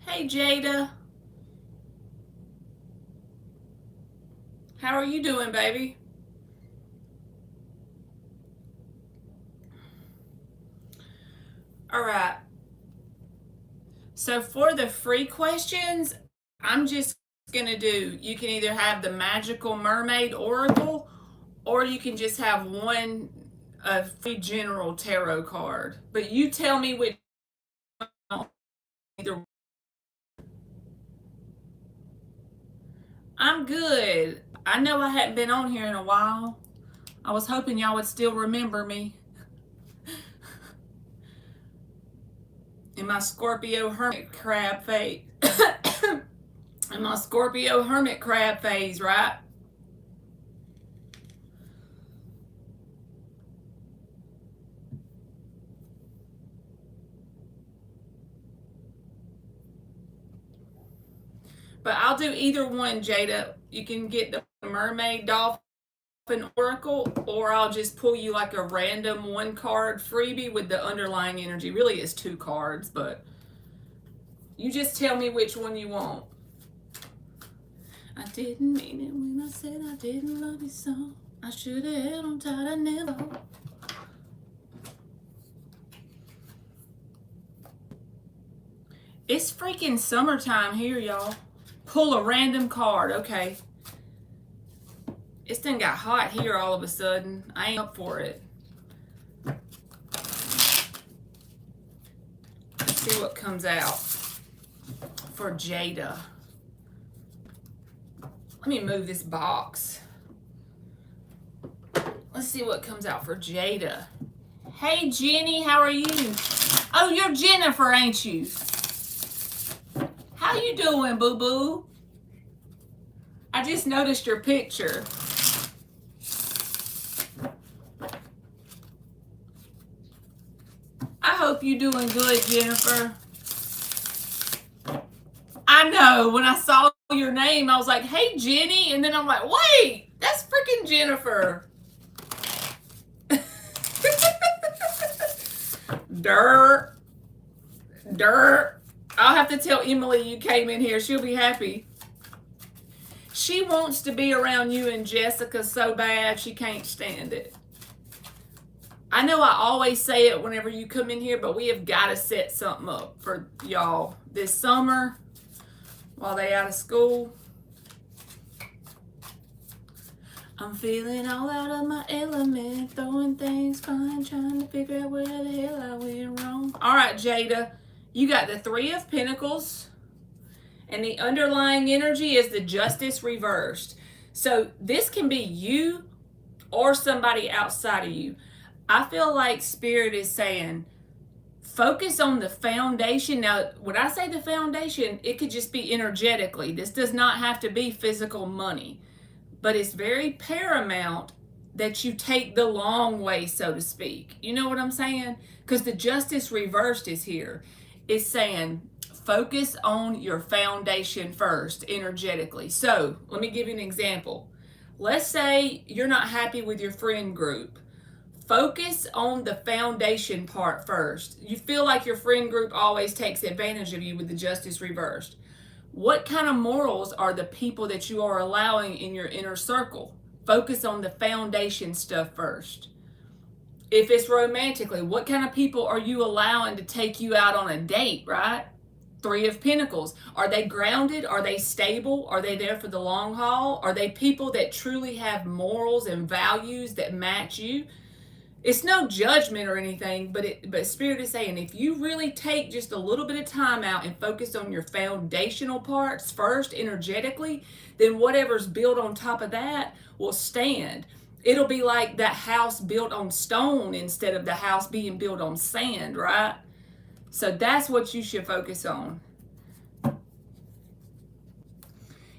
Hey Jada, how are you doing, baby? All right. So for the free questions, I'm just gonna do. You can either have the magical mermaid oracle, or you can just have one a free general tarot card. But you tell me which. Either. I'm good. I know I hadn't been on here in a while. I was hoping y'all would still remember me in my Scorpio hermit crab phase. In my Scorpio hermit crab phase, right? But I'll do either one, Jada. You can get the mermaid dolphin oracle, or I'll just pull you like a random one card freebie with the underlying energy. Really, it's two cards, but you just tell me which one you want. I didn't mean it when I said I didn't love you so. I should have held on tight, I never. It's freaking summertime here, y'all. Pull a random card, okay. It's done got hot here all of a sudden. I ain't up for it. Let's see what comes out for Jada. Let me move this box. Let's see what comes out for Jada. Hey, Jenny, how are you? Oh, you're Jennifer, ain't you? How you doing, boo-boo? I just noticed your picture. I hope you're doing good, Jennifer. I know, when I saw your name, I was like, hey, Jenny. And then I'm like, wait, that's freaking Jennifer. Dirt. I'll have to tell Emily you came in here. She'll be happy. She wants to be around you and Jessica so bad she can't stand it. I know I always say it whenever you come in here, but we have got to set something up for y'all this summer while they out of school. I'm feeling all out of my element, throwing things fine, trying to figure out where the hell I went wrong. All right, Jada, you got the Three of Pentacles, and the underlying energy is the Justice reversed. So this can be you or somebody outside of you. I feel like Spirit is saying, focus on the foundation. Now, when I say the foundation, it could just be energetically. This does not have to be physical money. But it's very paramount that you take the long way, so to speak. You know what I'm saying? Because the Justice reversed is here. It's saying, focus on your foundation first, energetically. So, let me give you an example. Let's say you're not happy with your friend group. Focus on the foundation part first. You feel like your friend group always takes advantage of you with the Justice reversed. What kind of morals are the people that you are allowing in your inner circle? Focus on the foundation stuff first. If it's romantically, what kind of people are you allowing to take you out on a date, right? Three of Pentacles. Are they grounded? Are they stable? Are they there for the long haul? Are they people that truly have morals and values that match you? It's no judgment or anything, but Spirit is saying, if you really take just a little bit of time out and focus on your foundational parts first energetically, then whatever's built on top of that will stand. It'll be like that house built on stone instead of the house being built on sand, right? So that's what you should focus on.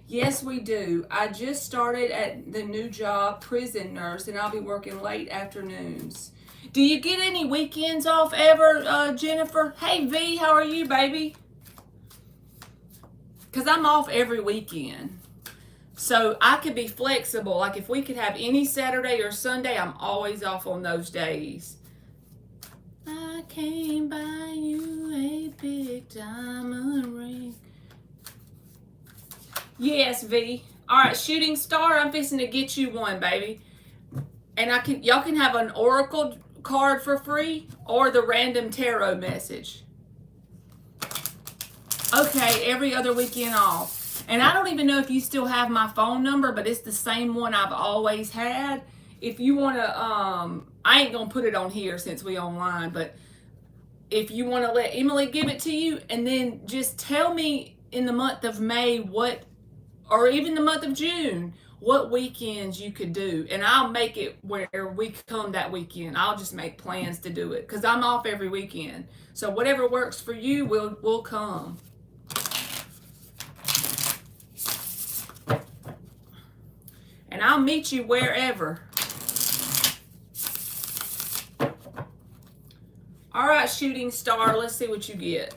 Yes, we do. I just started at the new job, prison nurse, and I'll be working late afternoons. Do you get any weekends off ever, Jennifer? Hey, V, how are you, baby? Because I'm off every weekend. So I could be flexible. Like if we could have any Saturday or Sunday, I'm always off on those days. I can't buy you a big diamond ring. Yes, V. All right, shooting star, I'm fixing to get you one, baby. And y'all can have an oracle card for free or the random tarot message. Okay, every other weekend off. And I don't even know if you still have my phone number, but it's the same one I've always had. If you want to, I ain't going to put it on here since we online, but if you want to let Emily give it to you, and then just tell me in the month of May or even the month of June, what weekends you could do. And I'll make it where we come that weekend. I'll just make plans to do it because I'm off every weekend. So whatever works for you, we'll come. And I'll meet you wherever. All right, shooting star, let's see what you get.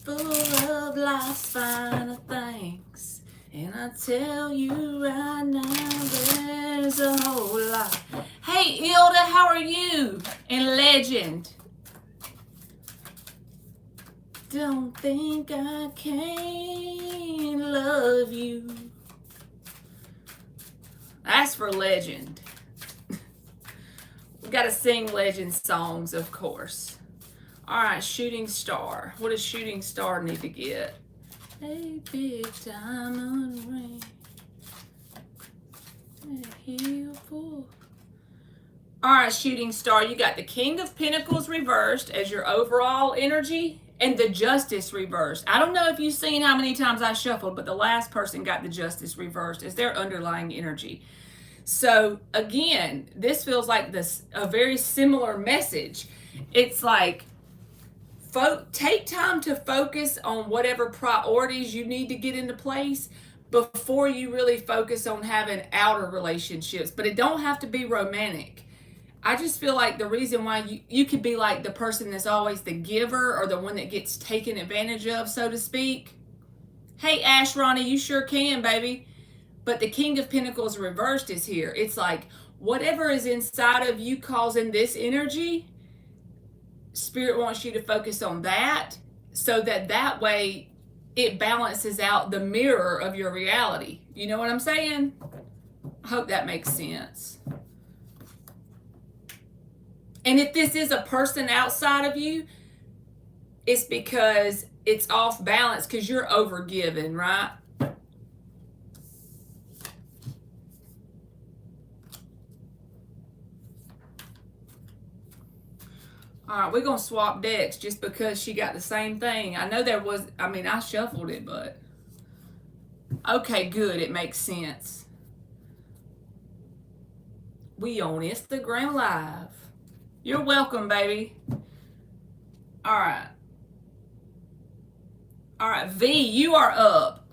Full of life's finer things, and I tell you right now, there's a whole lot. Hey, Ilda, how are you? And Legend. Don't think I can love you. That's for Legend. We gotta sing Legend songs, of course. All right, shooting star. What does shooting star need to get? A big diamond ring. All right, shooting star. You got the King of Pentacles reversed as your overall energy and the Justice reversed. I don't know if you've seen how many times I shuffled, but the last person got the Justice reversed as their underlying energy. So again, this feels like a very similar message. It's like, take time to focus on whatever priorities you need to get into place before you really focus on having outer relationships. But it don't have to be romantic. I just feel like the reason why you could be like the person that's always the giver or the one that gets taken advantage of, so to speak. Hey, Ash Ronnie, you sure can, baby. But the King of Pentacles reversed is here. It's like whatever is inside of you causing this energy, Spirit wants you to focus on that so that way it balances out the mirror of your reality. You know what I'm saying? I hope that makes sense. And if this is a person outside of you, it's because it's off balance because you're overgiving, right? All right, we're going to swap decks just because she got the same thing. I know I shuffled it, but. Okay, good. It makes sense. We on Instagram Live. You're welcome, baby. All right. All right, V, you are up.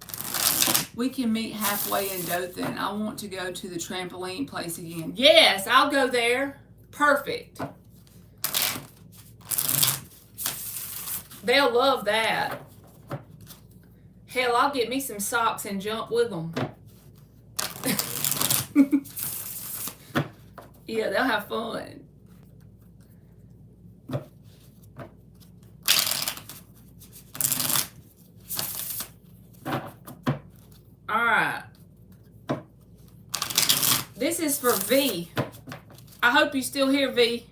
We can meet halfway in Dothan. I want to go to the trampoline place again. Yes, I'll go there. Perfect. They'll love that. Hell, I'll get me some socks and jump with them. Yeah, they'll have fun. All right. This is for V. I hope you still hear V.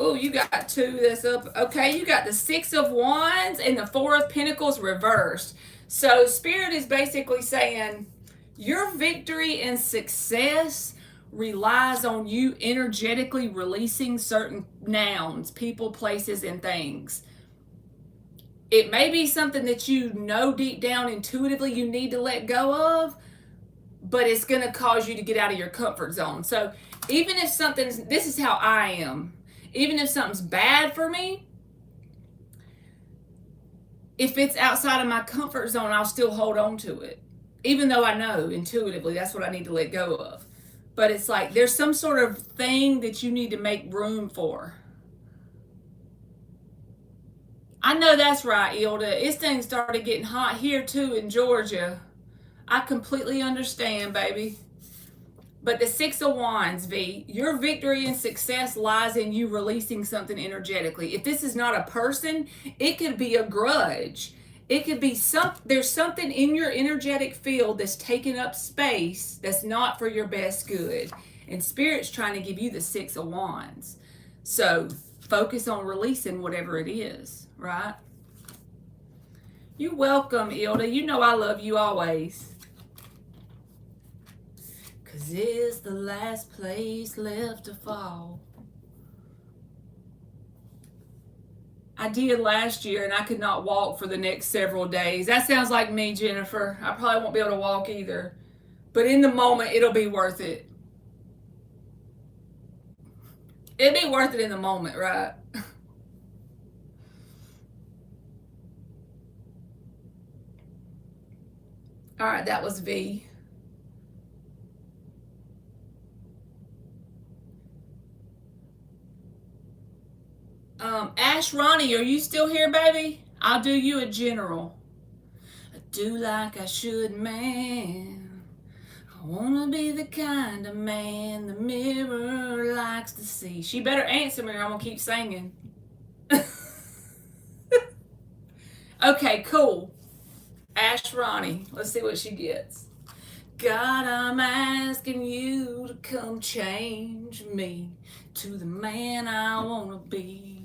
Oh, you got two that's up. Okay, you got the Six of Wands and the Four of Pentacles reversed. So Spirit is basically saying your victory and success relies on you energetically releasing certain nouns, people, places, and things. It may be something that you know deep down intuitively you need to let go of, but it's going to cause you to get out of your comfort zone. So even if this is how I am. Even if something's bad for me, if it's outside of my comfort zone, I'll still hold on to it. Even though I know intuitively that's what I need to let go of. But it's like there's some sort of thing that you need to make room for. I know that's right, Ilda. This thing started getting hot here too in Georgia. I completely understand, baby. But the Six of Wands, V, your victory and success lies in you releasing something energetically. If this is not a person, it could be a grudge. It could be there's something in your energetic field that's taking up space that's not for your best good. And Spirit's trying to give you the Six of Wands. So focus on releasing whatever it is, right? You're welcome, Ilda. You know I love you always. 'Cause it's the last place left to fall. I did last year and I could not walk for the next several days. That sounds like me, Jennifer. I probably won't be able to walk either. But in the moment, it'll be worth it. It'd be worth it in the moment, right? All right, that was V. Ash Ronnie, are you still here, baby? I'll do you a general. I do like I should, man. I wanna be the kind of man the mirror likes to see. She better answer me or I'm gonna keep singing. Okay, cool. Ash Ronnie, let's see what she gets. God, I'm asking you to come change me to the man I wanna be.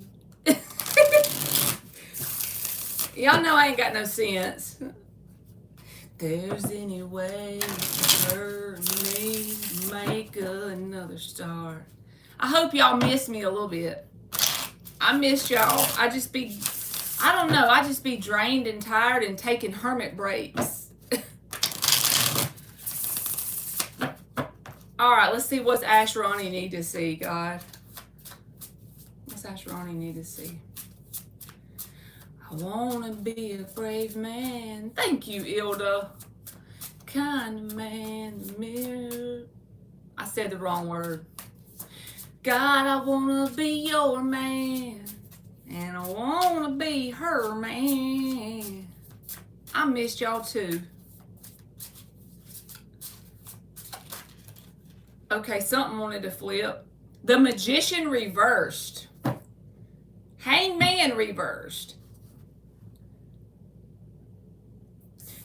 Y'all know I ain't got no sense. There's any way to hurt me, make another start. I hope y'all miss me a little bit. I miss y'all. I just be drained and tired and taking hermit breaks. All right, let's see what's Ash Ronnie need to see, God. What's Ash Ronnie need to see? I wanna be a brave man. Thank you, Ilda. Kind of man, the mirror. I said the wrong word. God, I wanna be your man. And I wanna be her man. I missed y'all too. Okay, something wanted to flip. The Magician reversed. Hangman reversed.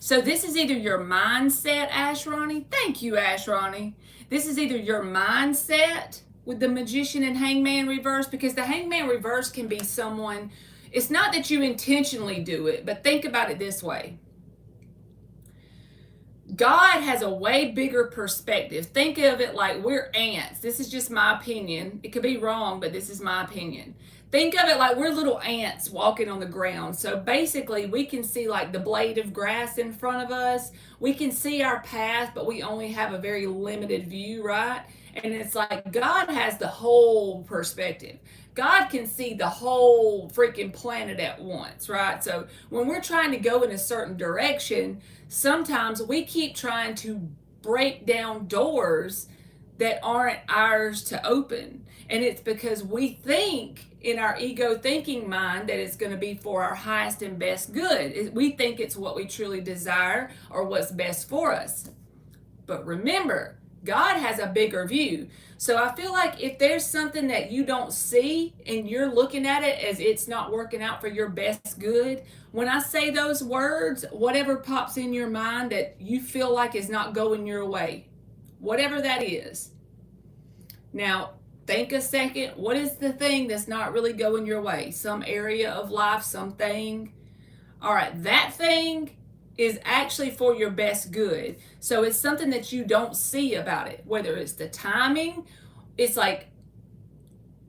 So this is either your mindset, Ash Ronnie. Thank you, Ash Ronnie. This is either your mindset with the Magician and Hangman reverse, because the Hangman reverse can be someone, it's not that you intentionally do it, but think about it this way. God has a way bigger perspective. Think of it like we're ants. This is just my opinion. It could be wrong, but this is my opinion. Think of it like we're little ants walking on the ground. So basically, we can see like the blade of grass in front of us. We can see our path, but we only have a very limited view, right? And it's like God has the whole perspective. God can see the whole freaking planet at once, right? So when we're trying to go in a certain direction, sometimes we keep trying to break down doors that aren't ours to open. And it's because we think in our ego thinking mind that it's going to be for our highest and best good. We think it's what we truly desire or what's best for us. But remember, God has a bigger view. So I feel like if there's something that you don't see and you're looking at it as it's not working out for your best good, when I say those words, whatever pops in your mind that you feel like is not going your way, whatever that is. Now, think a second. What is the thing that's not really going your way? Some area of life, something. All right, that thing is actually for your best good. So it's something that you don't see about it, whether it's the timing. It's like,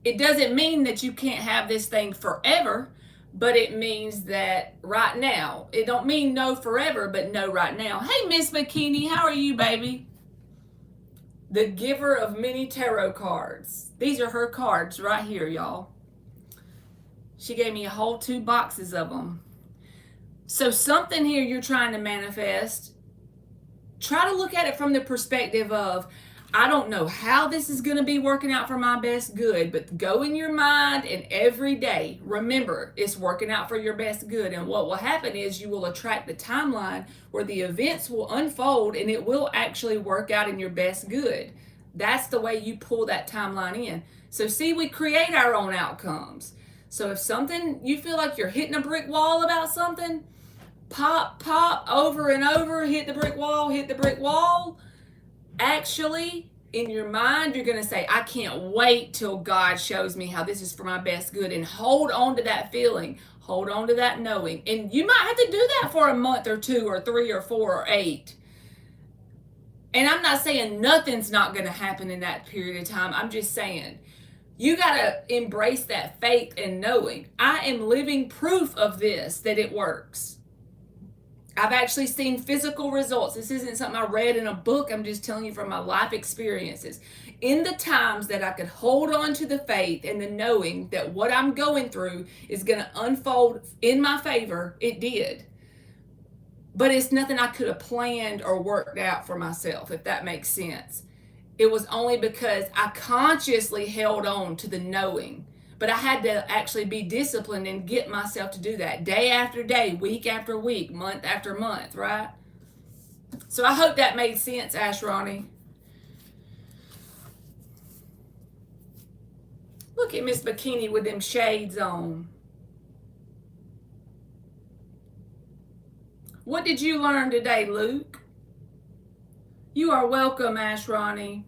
it doesn't mean that you can't have this thing forever, but it means that right now. It don't mean no forever, but no right now. Hey, Miss Bikini, how are you, baby? The giver of many tarot cards. These are her cards right here, y'all. She gave me a whole 2 boxes of them. So something here you're trying to manifest, try to look at it from the perspective of, I don't know how this is going to be working out for my best good, but go in your mind and every day, remember, it's working out for your best good. And what will happen is you will attract the timeline where the events will unfold and it will actually work out in your best good. That's the way you pull that timeline in. So see, we create our own outcomes. So if something, you feel like you're hitting a brick wall about something, pop, over and over, hit the brick wall, hit the brick wall. Actually, in your mind, you're going to say, I can't wait till God shows me how this is for my best good, and hold on to that feeling. Hold on to that knowing. And you might have to do that for a month or 2 or 3 or 4 or 8. And I'm not saying nothing's not going to happen in that period of time. I'm just saying you got to embrace that faith and knowing. I am living proof of this, that it works. I've actually seen physical results. This isn't something I read in a book. I'm just telling you from my life experiences. In the times that I could hold on to the faith and the knowing that what I'm going through is going to unfold in my favor, it did. But it's nothing I could have planned or worked out for myself, if that makes sense. It was only because I consciously held on to the knowing. But I had to actually be disciplined and get myself to do that day after day, week after week, month after month, right? So I hope that made sense, Ash Ronnie. Look at Miss Bikini with them shades on. What did you learn today, Luke? You are welcome, Ash Ronnie.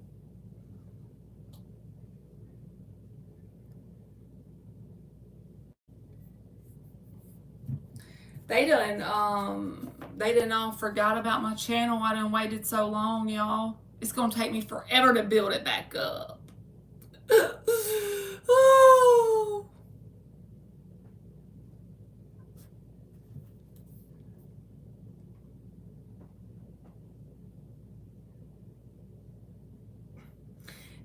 They done all forgot about my channel. I done waited so long, y'all. It's gonna take me forever to build it back up. Oh.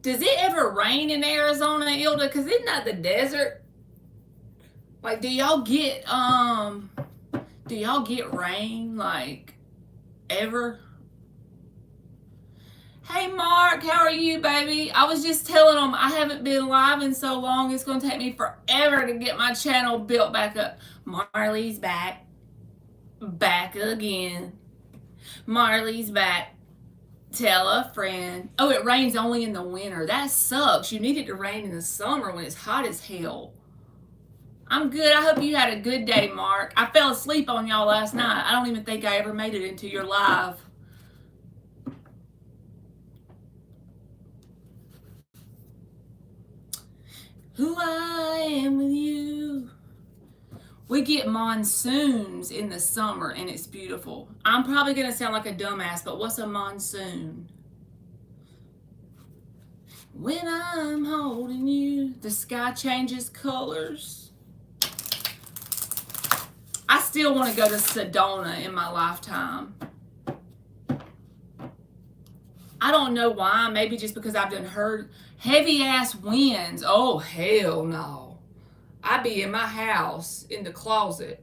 Does it ever rain in Arizona, Ilda? Because isn't that the desert? Like, do y'all get rain, like, ever? Hey, Mark, how are you, baby? I was just telling them I haven't been live in so long. It's going to take me forever to get my channel built back up. Marley's back. Back again. Marley's back. Tell a friend. Oh, it rains only in the winter. That sucks. You need it to rain in the summer when it's hot as hell. I'm good. I hope you had a good day, Mark. I fell asleep on y'all last night. I don't even think I ever made it into your live. Who I am with you. We get monsoons in the summer, and it's beautiful. I'm probably going to sound like a dumbass, but what's a monsoon? When I'm holding you, the sky changes colors. I still want to go to Sedona in my lifetime. I don't know why. Maybe just because I've done heard heavy-ass winds. Oh, hell no. I'd be in my house, in the closet.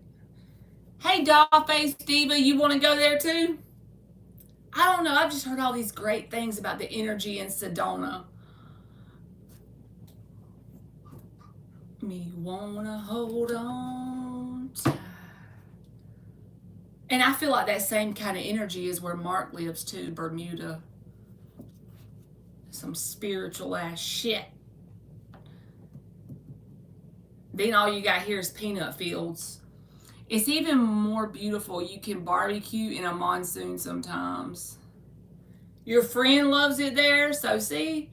Hey, Dollface Diva, you want to go there too? I don't know. I've just heard all these great things about the energy in Sedona. Me wanna hold on tight. And I feel like that same kind of energy is where Mark lives too, Bermuda. Some spiritual ass shit. Then all you got here is peanut fields. It's even more beautiful. You can barbecue in a monsoon sometimes. Your friend loves it there, so see,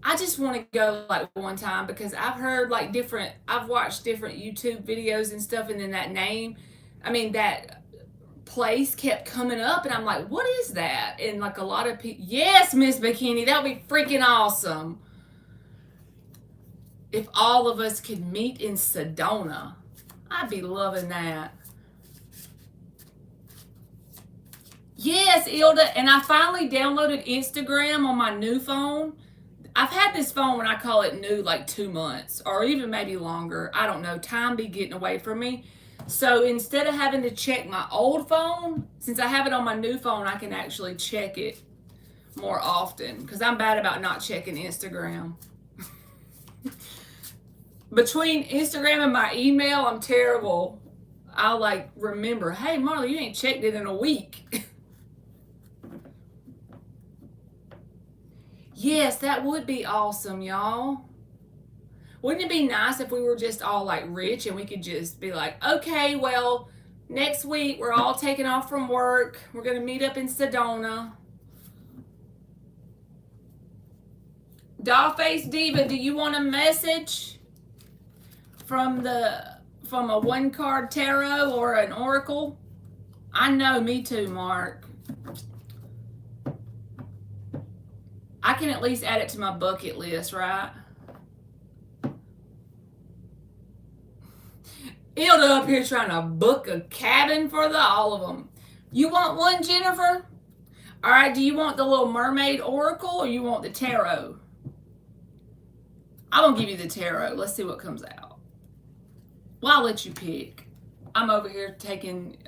I just want to go like one time because I've heard like I've watched different YouTube videos and stuff, and then that place kept coming up, and I'm like, what is that? And like a lot of people, yes, Miss Bikini, that would be freaking awesome. If all of us could meet in Sedona, I'd be loving that. Yes, Ilda, and I finally downloaded Instagram on my new phone. I've had this phone, when I call it new, like 2 months or even maybe longer. I don't know. Time be getting away from me. So instead of having to check my old phone, since I have it on my new phone, I can actually check it more often because I'm bad about not checking Instagram. Between Instagram and my email, I'm terrible. I'll like remember, hey, Marley, you ain't checked it in a week. Yes, that would be awesome, y'all. Wouldn't it be nice if we were just all like rich and we could just be like, okay, well, next week we're all taking off from work. We're going to meet up in Sedona. Dollface Diva, do you want a message from a one card tarot or an oracle? I know, me too, Mark. I can at least add it to my bucket list, right? Hilda up here trying to book a cabin for all of them. You want one, Jennifer? All right, do you want the little mermaid oracle or you want the tarot? I'm going to give you the tarot. Let's see what comes out. Well, I'll let you pick. I'm over here taking...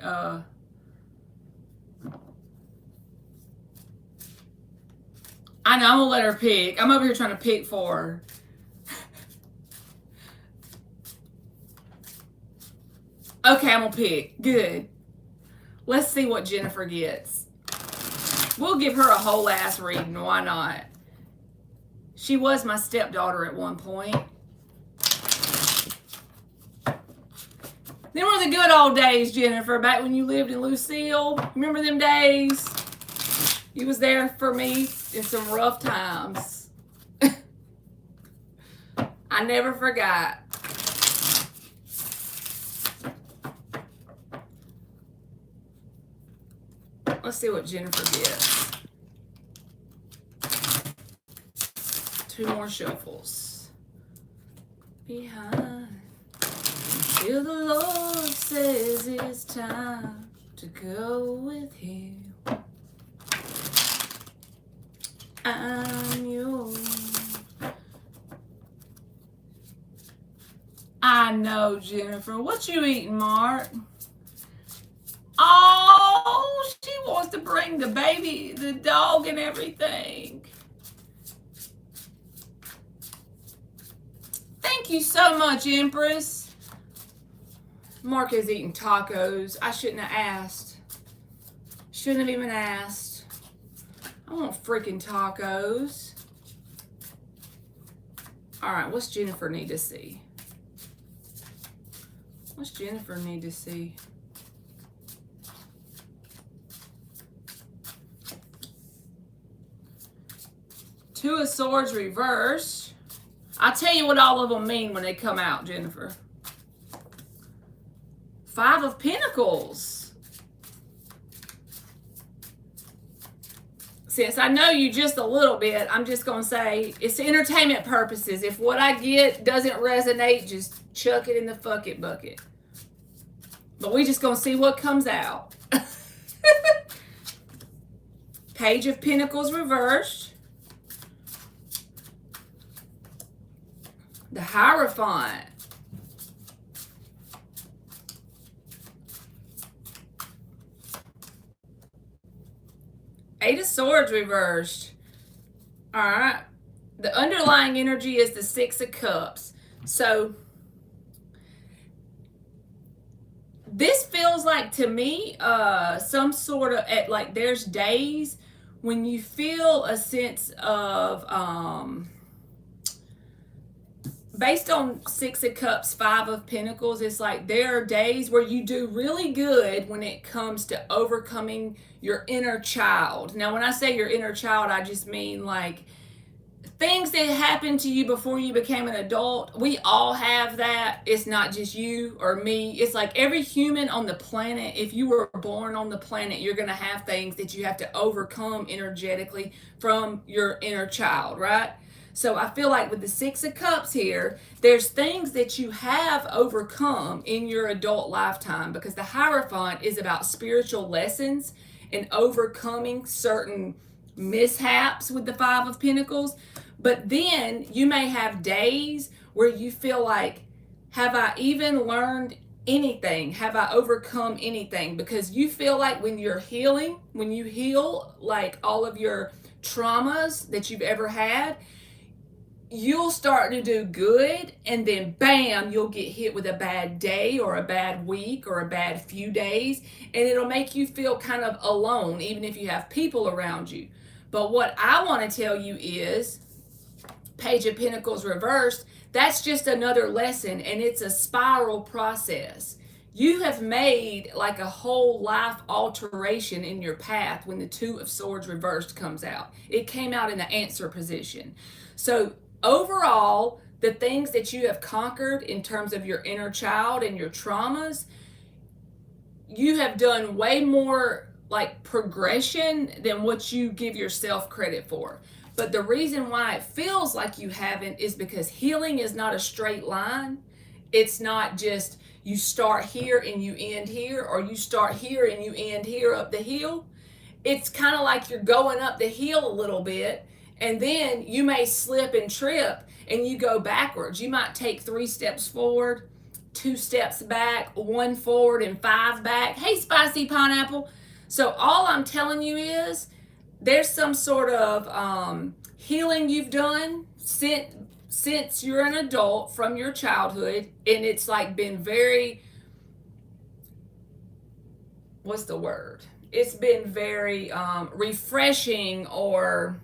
I know, I'm going to let her pick. I'm over here trying to pick for her. Okay, I'm going to pick. Good. Let's see what Jennifer gets. We'll give her a whole ass reading. Why not? She was my stepdaughter at one point. Them were the good old days, Jennifer, back when you lived in Lucille. Remember them days? You was there for me in some rough times. I never forgot. Let's see what Jennifer gets. 2 more shuffles. Behind. Till the Lord says it's time to go with him. I'm yours. I know, Jennifer. What you eating, Mark? Oh, she wants to bring the baby, the dog and everything. Thank you so much, Empress. Mark is eating tacos. I shouldn't have asked. Shouldn't have even asked. I want freaking tacos. All right, what's Jennifer need to see? What's Jennifer need to see? Two of Swords reversed. I'll tell you what all of them mean when they come out, Jennifer. 5 of Pentacles. Since I know you just a little bit, I'm just going to say it's entertainment purposes. If what I get doesn't resonate, just chuck it in the fuck it bucket. But we just going to see what comes out. Page of Pentacles reversed. The Hierophant. Eight of Swords reversed. All right. The underlying energy is the 6 of Cups. So this feels like to me some sort of like there's days when you feel a sense of based on 6 of Cups, 5 of Pentacles, it's like there are days where you do really good when it comes to overcoming your inner child. Now, when I say your inner child, I just mean like things that happened to you before you became an adult. We all have that. It's not just you or me. It's like every human on the planet, if you were born on the planet, you're going to have things that you have to overcome energetically from your inner child, right? So I feel like with the 6 of Cups here, there's things that you have overcome in your adult lifetime because the Hierophant is about spiritual lessons and overcoming certain mishaps with the 5 of Pentacles. But then you may have days where you feel like, have I even learned anything? Have I overcome anything? Because you feel like when you're healing, when you heal like all of your traumas that you've ever had, you'll start to do good, and then bam, you'll get hit with a bad day or a bad week or a bad few days, and it'll make you feel kind of alone, even if you have people around you. But what I want to tell you is Page of Pentacles reversed, that's just another lesson, and it's a spiral process. You have made like a whole life alteration in your path when the Two of Swords reversed comes out. It came out in the answer position. So overall, the things that you have conquered in terms of your inner child and your traumas, you have done way more like progression than what you give yourself credit for. But the reason why it feels like you haven't is because healing is not a straight line. It's not just you start here and you end here, or you start here and you end here up the hill. It's kind of like you're going up the hill a little bit, and then you may slip and trip and you go backwards. You might take 3 steps forward, 2 steps back, 1 forward, and 5 back. Hey, Spicy Pineapple. So all I'm telling you is there's some sort of healing you've done since you're an adult from your childhood, and it's like been very, what's the word? It's been very refreshing, or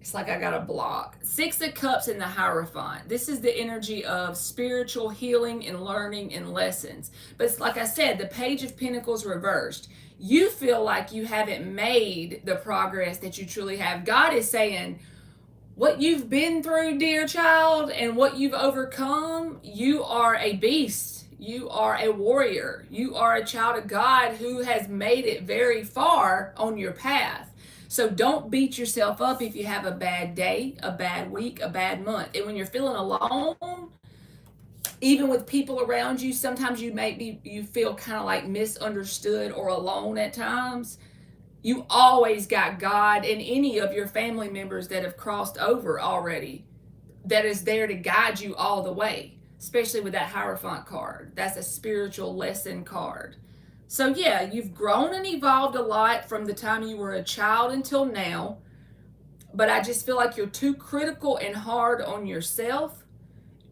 it's like I got a block. 6 of Cups in the Hierophant. This is the energy of spiritual healing and learning and lessons. But it's like I said, the Page of Pentacles reversed. You feel like you haven't made the progress that you truly have. God is saying, what you've been through, dear child, and what you've overcome, you are a beast. You are a warrior. You are a child of God who has made it very far on your path. So don't beat yourself up if you have a bad day, a bad week, a bad month. And when you're feeling alone, even with people around you, sometimes you feel kind of like misunderstood or alone at times. You always got God and any of your family members that have crossed over already that is there to guide you all the way, especially with that Hierophant card. That's a spiritual lesson card. So yeah, you've grown and evolved a lot from the time you were a child until now, but I just feel like you're too critical and hard on yourself,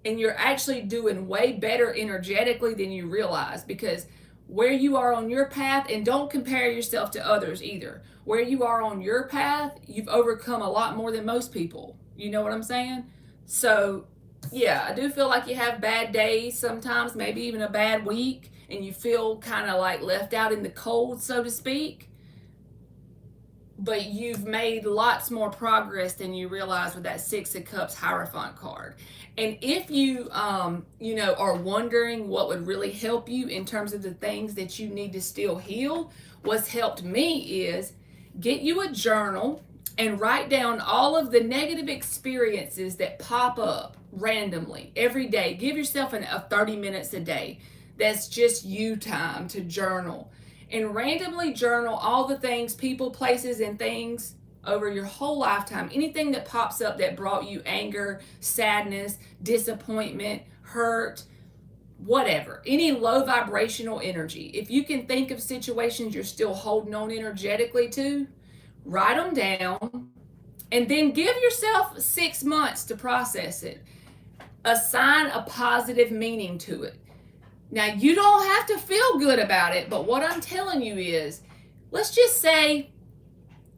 and you're actually doing way better energetically than you realize, because where you are on your path, and don't compare yourself to others either, where you are on your path, you've overcome a lot more than most people. You know what I'm saying? So yeah, I do feel like you have bad days sometimes, maybe even a bad week, and you feel kind of like left out in the cold, so to speak. But you've made lots more progress than you realize with that 6 of Cups Hierophant card. And if you, are wondering what would really help you in terms of the things that you need to still heal, what's helped me is get you a journal and write down all of the negative experiences that pop up randomly every day. Give yourself a 30 minutes a day. That's just you time to journal. And randomly journal all the things, people, places, and things over your whole lifetime. Anything that pops up that brought you anger, sadness, disappointment, hurt, whatever. Any low vibrational energy. If you can think of situations you're still holding on energetically to, write them down, and then give yourself 6 months to process it. Assign a positive meaning to it. Now, you don't have to feel good about it, but what I'm telling you is, let's just say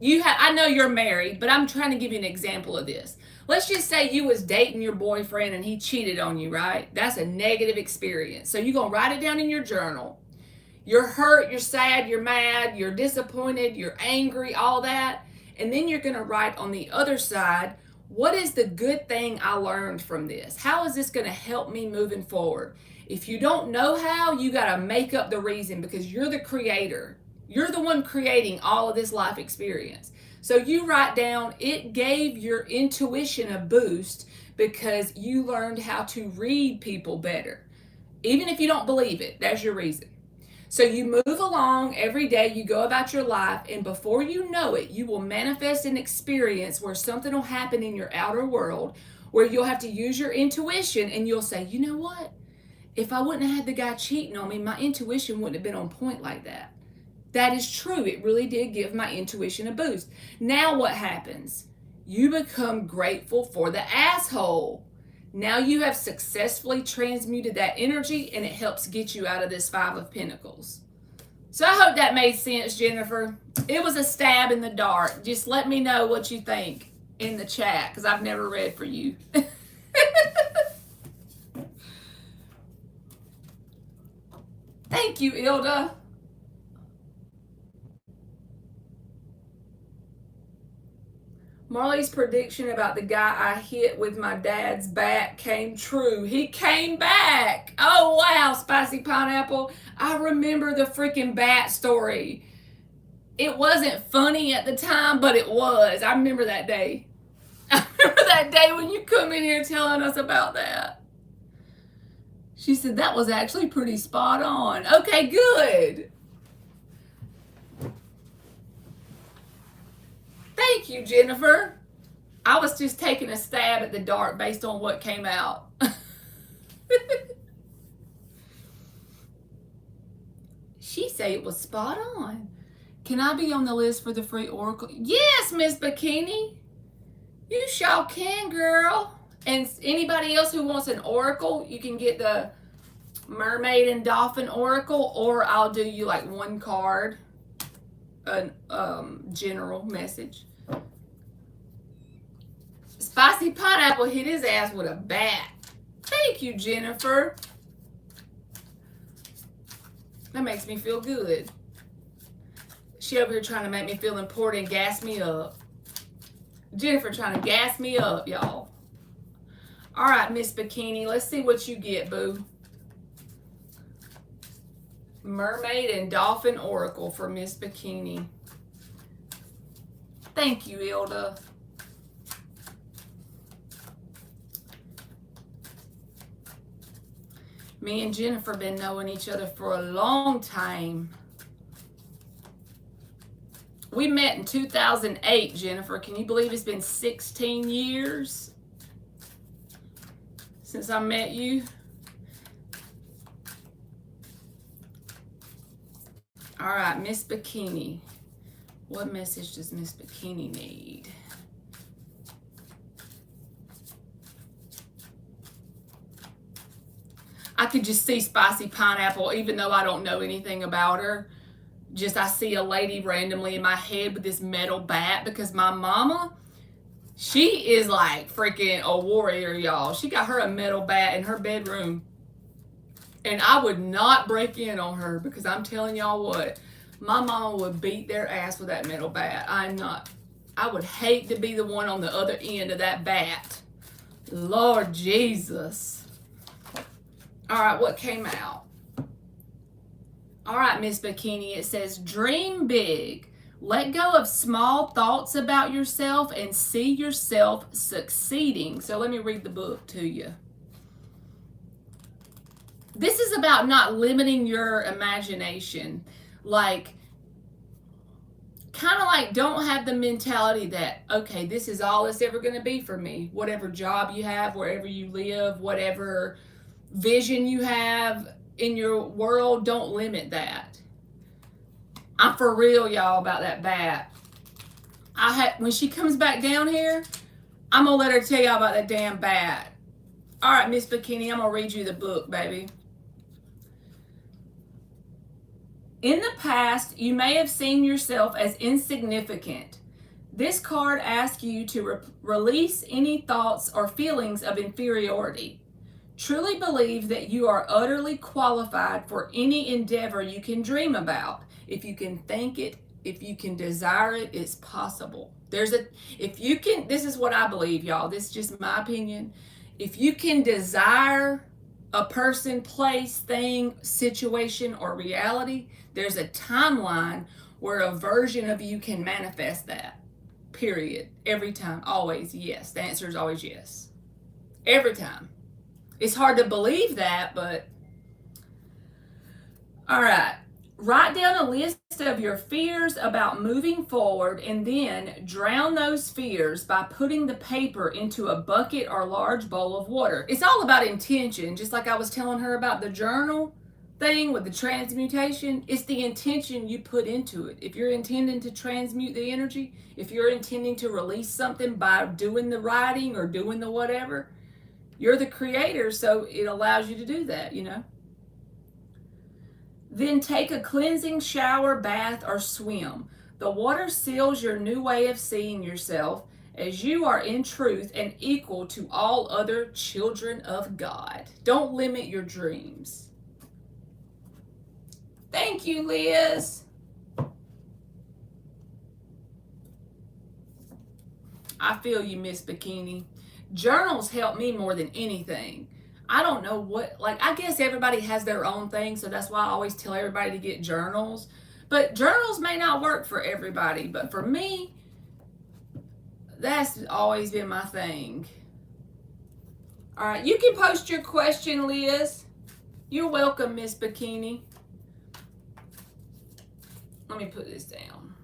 I know you're married, but I'm trying to give you an example of this. Let's just say you was dating your boyfriend and he cheated on you, right? That's a negative experience. So you're going to write it down in your journal. You're hurt, you're sad, you're mad, you're disappointed, you're angry, all that. And then you're going to write on the other side, what is the good thing I learned from this? How is this going to help me moving forward? If you don't know how, you got to make up the reason, because you're the creator. You're the one creating all of this life experience. So you write down, it gave your intuition a boost because you learned how to read people better. Even if you don't believe it, that's your reason. So you move along every day, you go about your life, and before you know it, you will manifest an experience where something will happen in your outer world where you'll have to use your intuition, and you'll say, you know what? If I wouldn't have had the guy cheating on me, my intuition wouldn't have been on point like that. That is true. It really did give my intuition a boost. Now what happens? You become grateful for the asshole. Now you have successfully transmuted that energy, and it helps get you out of this 5 of Pentacles. So I hope that made sense, Jennifer. It was a stab in the dark. Just let me know what you think in the chat, because I've never read for you. Thank you, Ilda. Marley's prediction about the guy I hit with my dad's bat came true. He came back. Oh, wow, Spicy Pineapple. I remember the freaking bat story. It wasn't funny at the time, but it was. I remember that day. I remember that day when you come in here telling us about that. She said that was actually pretty spot on. Okay, good. Thank you, Jennifer. I was just taking a stab at the dark based on what came out. She said it was spot on. Can I be on the list for the free oracle? Yes, Miss Bikini. You sure can, girl. And anybody else who wants an oracle, you can get the mermaid and dolphin oracle, or I'll do you like one card, a general message. Spicy Pineapple hit his ass with a bat. Thank you, Jennifer. That makes me feel good. She over here trying to make me feel important and gas me up. Jennifer trying to gas me up, y'all. All right, Miss Bikini, let's see what you get, boo. Mermaid and Dolphin Oracle for Miss Bikini. Thank you, Ilda. Me and Jennifer been knowing each other for a long time. We met in 2008, Jennifer. Can you believe it's been 16 years since I met you? All right, Miss Bikini. What message does Miss Bikini need? I could just see Spicy Pineapple, even though I don't know anything about her. Just I see a lady randomly in my head with this metal bat, because my mama, she is like freaking a warrior, y'all. She got her a metal bat in her bedroom. And I would not break in on her, because I'm telling y'all what, my mama would beat their ass with that metal bat. I would hate to be the one on the other end of that bat. Lord Jesus. All right, what came out? All right, Miss Bikini, it says, dream big. Let go of small thoughts about yourself and see yourself succeeding. So let me read the book to you. This is about not limiting your imagination. Like, kind of like, don't have the mentality that, okay, this is all it's ever going to be for me. Whatever job you have, wherever you live, whatever vision you have in your world, don't limit that. I'm for real, y'all, about that bat. When she comes back down here, I'm gonna let her tell y'all about that damn bat. All right, Miss Bikini, I'm gonna read you the book, baby. In the past, you may have seen yourself as insignificant. This card asks you to release any thoughts or feelings of inferiority. Truly believe that you are utterly qualified for any endeavor you can dream about. If you can think it, if you can desire it, it's possible. This is what I believe, y'all. This is just my opinion. If you can desire a person, place, thing, situation, or reality, there's a timeline where a version of you can manifest that. Period. Every time. Always yes. The answer is always yes. Every time. It's hard to believe that, but all right. Write down a list of your fears about moving forward, and then drown those fears by putting the paper into a bucket or large bowl of water. It's all about intention, just like I was telling her about the journal thing with the transmutation. It's the intention you put into it. If you're intending to transmute the energy, if you're intending to release something by doing the writing or doing the whatever, you're the creator, so it allows you to do that, you know. Then take a cleansing shower, bath, or swim. The water seals your new way of seeing yourself as you are in truth and equal to all other children of God. Don't limit your dreams. Thank you, Liz. I feel you, Miss Bikini. Journals help me more than anything. I don't know what, like, I guess everybody has their own thing, so that's why I always tell everybody to get journals. But journals may not work for everybody, but for me, that's always been my thing. All right, you can post your question, Liz. You're welcome, Miss Bikini. Let me put this down.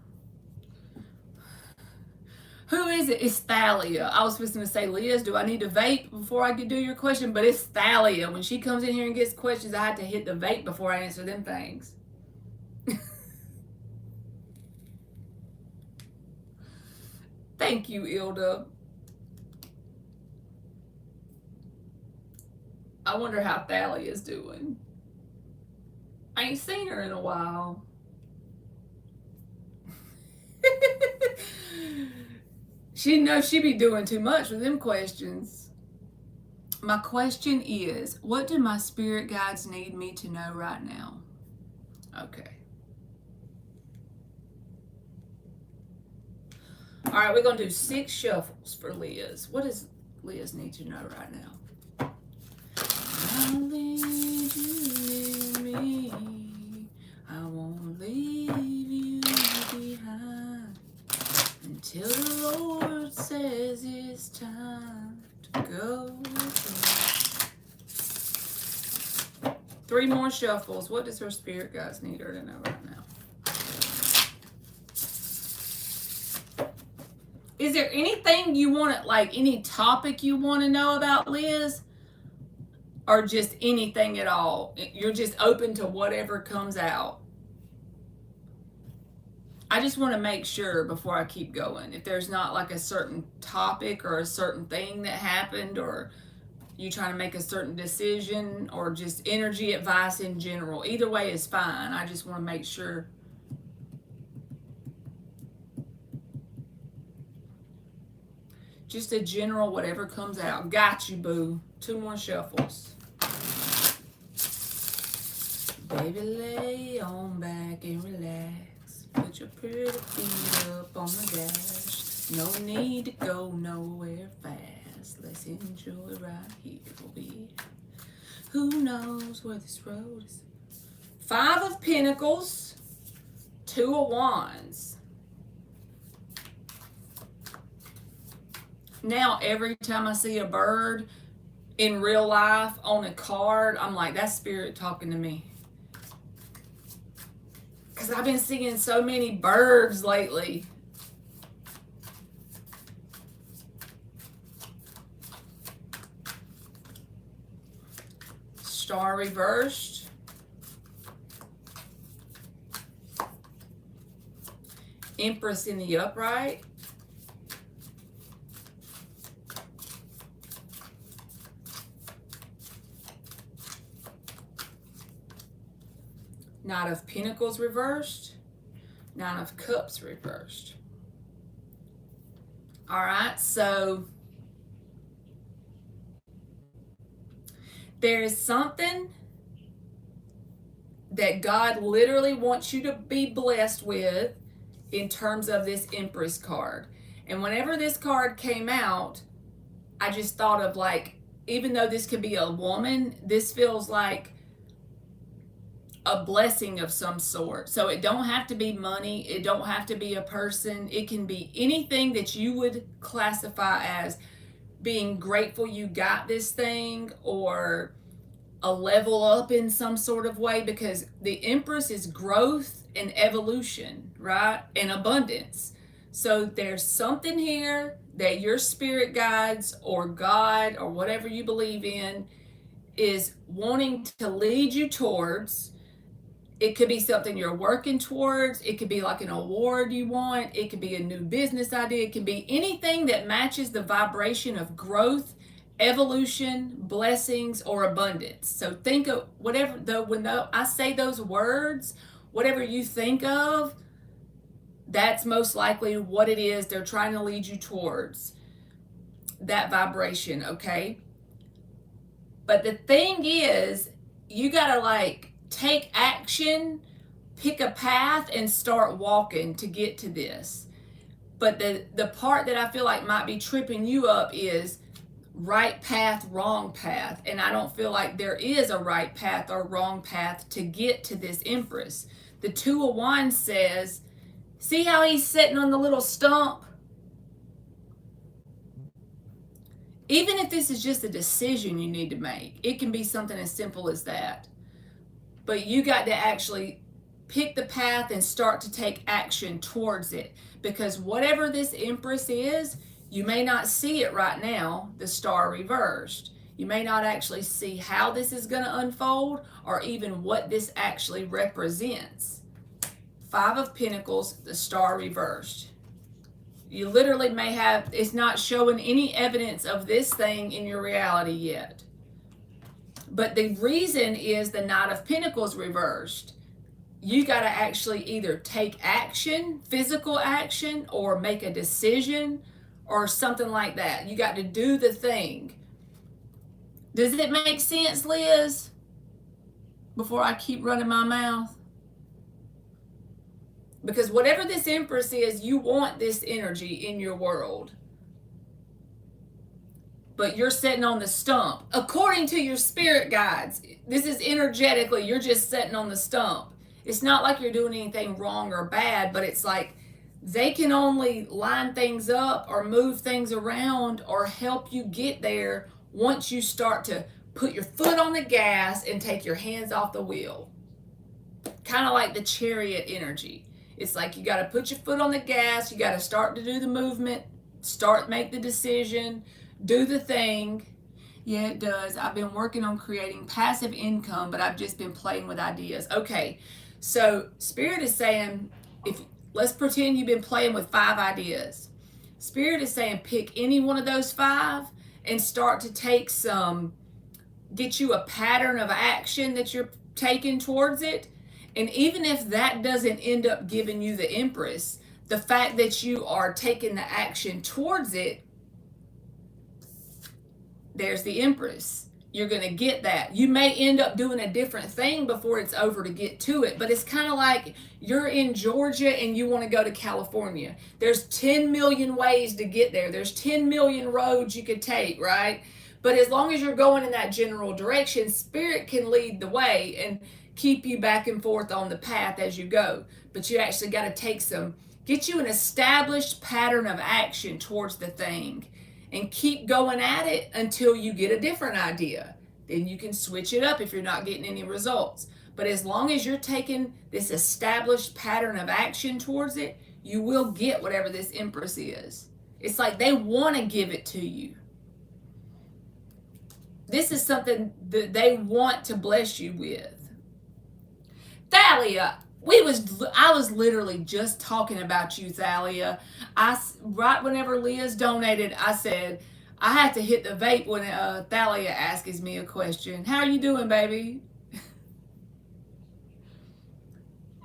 Who is it? It's Thalia. I was supposed to say, Liz, do I need to vape before I can do your question? But it's Thalia. When she comes in here and gets questions, I have to hit the vape before I answer them things. Thank you, Ilda. I wonder how Thalia's doing. I ain't seen her in a while. She knows she be doing too much with them questions. My question is, what do my spirit guides need me to know right now? Okay. All right, we're going to do 6 shuffles for Liz. What does Liz need to know right now? I'll lead you in me. I won't leave you behind until the Lord says it's time to go. 3 more shuffles. What does her spirit guides need her to know right now? Is there anything you want to, like any topic you want to know about, Liz? Or just anything at all? You're just open to whatever comes out. I just want to make sure before I keep going, if there's not like a certain topic or a certain thing that happened, or you trying to make a certain decision, or just energy advice in general. Either way is fine. I just want to make sure. Just a general whatever comes out. Got you, boo. 2 more shuffles. Baby, lay on back and relax. Put your pretty feet up on the dash. No need to go nowhere fast. Let's enjoy right here, baby. Who knows where this road is? 5 of Pentacles, 2 of Wands. Now, every time I see a bird in real life on a card, I'm like, that's spirit talking to me. Because I've been seeing so many birds lately. Star reversed. Empress in the upright. Knight of Pentacles reversed. 9 of Cups reversed. All right, so there is something that God literally wants you to be blessed with in terms of this Empress card. And whenever this card came out, I just thought of, like, even though this could be a woman, this feels like a blessing of some sort. So it don't have to be money. It don't have to be a person. It can be anything that you would classify as being grateful you got this thing, or a level up in some sort of way, because the Empress is growth and evolution, right? And abundance. So there's something here that your spirit guides or God or whatever you believe in is wanting to lead you towards. It could be something you're working towards. It could be like an award you want. It could be a new business idea. It could be anything that matches the vibration of growth evolution, blessings, or abundance. So think of whatever, when I say those words, whatever you think of, that's most likely what it is they're trying to lead you towards, that vibration, okay? But the thing is, you gotta like take action, pick a path, and start walking to get to this. But the part that I feel like might be tripping you up is right path, wrong path. And I don't feel like there is a right path or wrong path to get to this Empress. The Two of Wands says, see how he's sitting on the little stump? Even if this is just a decision you need to make, it can be something as simple as that. But you got to actually pick the path and start to take action towards it. Because whatever this Empress is, you may not see it right now, the star reversed. You may not actually see how this is going to unfold or even what this actually represents. Five of Pentacles, the star reversed. You literally may have, it's not showing any evidence of this thing in your reality yet. But the reason is the Knight of Pentacles reversed. You got to actually either take action, physical action, or make a decision or something like that. You got to do the thing. Does it make sense, Liz? Before I keep running my mouth? Because whatever this Empress is, you want this energy in your world. But you're sitting on the stump. According to your spirit guides, this is energetically, you're just sitting on the stump. It's not like you're doing anything wrong or bad, but it's like they can only line things up or move things around or help you get there once you start to put your foot on the gas and take your hands off the wheel. Kind of like the Chariot energy. It's like you got to put your foot on the gas, you got to start to do the movement, make the decision, do the thing. Yeah, it does. I've been working on creating passive income, but I've just been playing with ideas. Okay, so Spirit is saying, let's pretend you've been playing with 5 ideas. Spirit is saying pick any one of those 5 and start to take get you a pattern of action that you're taking towards it. And even if that doesn't end up giving you the Empress, the fact that you are taking the action towards it, there's the Empress. You're going to get that. You may end up doing a different thing before it's over to get to it, but it's kind of like you're in Georgia and you want to go to California. There's 10 million ways to get there. There's 10 million roads you could take, right? But as long as you're going in that general direction, Spirit can lead the way and keep you back and forth on the path as you go. But you actually got to get you an established pattern of action towards the thing and keep going at it until you get a different idea. Then you can switch it up if you're not getting any results. But as long as you're taking this established pattern of action towards it, you will get whatever this Empress is. It's like they want to give it to you. This is something that they want to bless you with. Thalia, I was literally just talking about you, Thalia. Right whenever Liz donated, I said, I have to hit the vape when Thalia asks me a question. How are you doing, baby?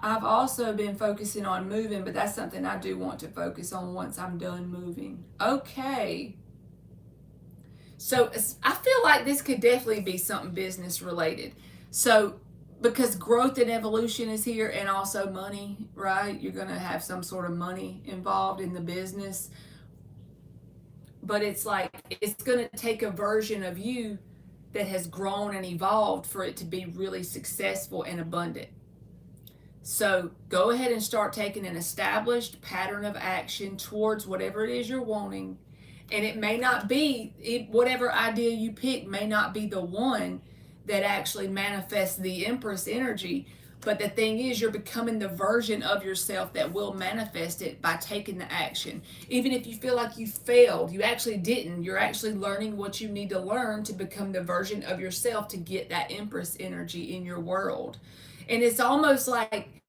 I've also been focusing on moving, but that's something I do want to focus on once I'm done moving. Okay. So I feel like this could definitely be something business related. So because growth and evolution is here, and also money, right? You're going to have some sort of money involved in the business. But it's like, it's going to take a version of you that has grown and evolved for it to be really successful and abundant. So go ahead and start taking an established pattern of action towards whatever it is you're wanting. And it may not be, whatever idea you pick may not be the one that actually manifests the Empress energy. But the thing is, you're becoming the version of yourself that will manifest it by taking the action. Even if you feel like you failed, you actually didn't. You're actually learning what you need to learn to become the version of yourself to get that Empress energy in your world. And it's almost like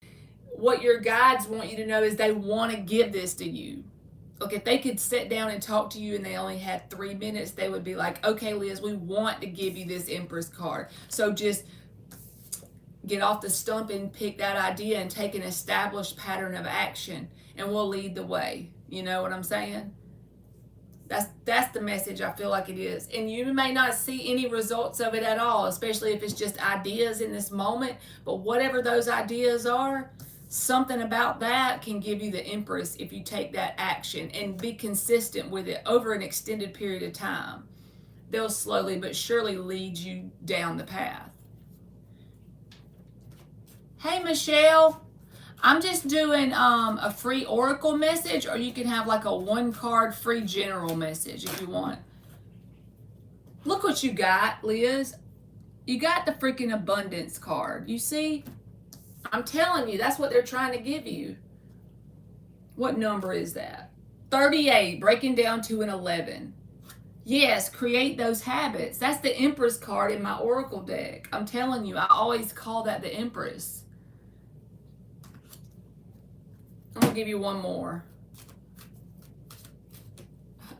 what your guides want you to know is they want to give this to you. Look, if they could sit down and talk to you and they only had 3 minutes, they would be like, okay, Liz, we want to give you this Empress card. So just get off the stump and pick that idea and take an established pattern of action, and we'll lead the way. You know what I'm saying? That's the message I feel like it is. And you may not see any results of it at all, especially if it's just ideas in this moment. But whatever those ideas are, something about that can give you the Empress if you take that action and be consistent with it over an extended period of time. They'll slowly but surely lead you down the path. Hey, Michelle. I'm just doing a free oracle message, or you can have like a 1-card free general message if you want. Look what you got, Liz. You got the freaking abundance card. You see? I'm telling you, that's what they're trying to give you. What number is that? 38, breaking down to an 11. Yes, create those habits. That's the Empress card in my oracle deck. I'm telling you, I always call that the Empress. I'm going to give you one more.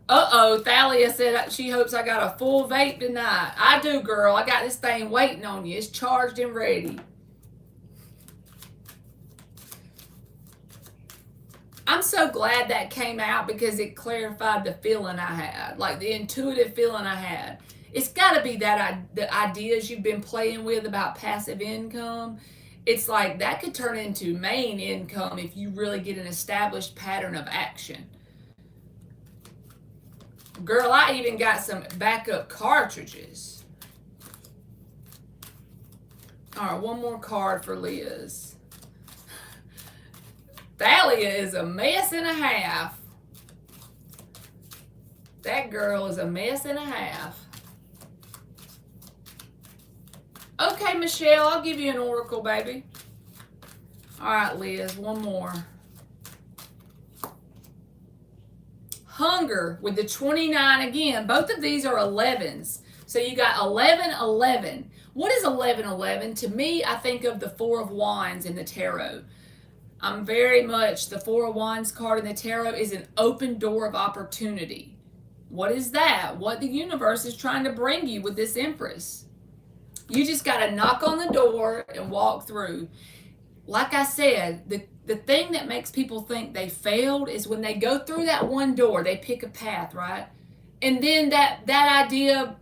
Uh-oh, Thalia said she hopes I got a full vape tonight. I do, girl. I got this thing waiting on you. It's charged and ready. I'm so glad that came out because it clarified the feeling I had, like the intuitive feeling I had. It's got to be that the ideas you've been playing with about passive income. It's like that could turn into main income if you really get an established pattern of action. Girl, I even got some backup cartridges. All right, one more card for Liz. Thalia is a mess and a half. That girl is a mess and a half. Okay, Michelle, I'll give you an oracle, baby. All right, Liz, one more. Hunger with the 29 again. Both of these are 11s. So you got 11, 11. What is 11, 11? To me, I think of the 4 of Wands in the tarot. I'm very much, the 4 of Wands card in the tarot is an open door of opportunity. What is that? What the universe is trying to bring you with this Empress. You just got to knock on the door and walk through. Like I said, the thing that makes people think they failed is when they go through that one door, they pick a path, right? And then that idea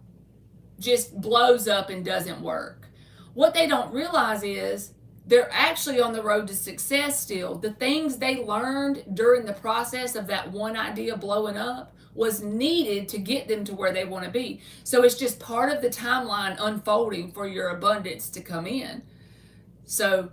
just blows up and doesn't work. What they don't realize is they're actually on the road to success still. The things they learned during the process of that one idea blowing up was needed to get them to where they want to be. So it's just part of the timeline unfolding for your abundance to come in. So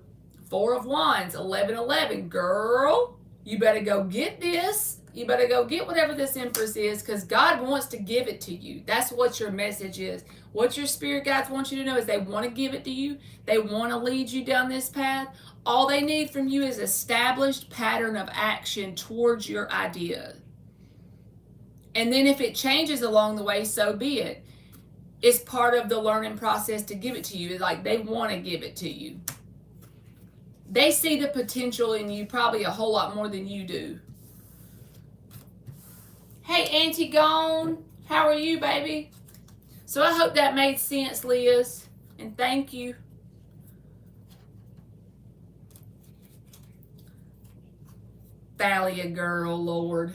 4 of Wands, 11, 11. Girl, you better go get this. You better go get whatever this Empress is, because God wants to give it to you. That's what your message is. What your spirit guides want you to know is they want to give it to you. They want to lead you down this path. All they need from you is established pattern of action towards your idea. And then if it changes along the way, so be it. It's part of the learning process to give it to you. It's like they want to give it to you. They see the potential in you probably a whole lot more than you do. Hey, Auntie Gone. How are you, baby? So I hope that made sense, Liz. And thank you. Thalia girl, Lord.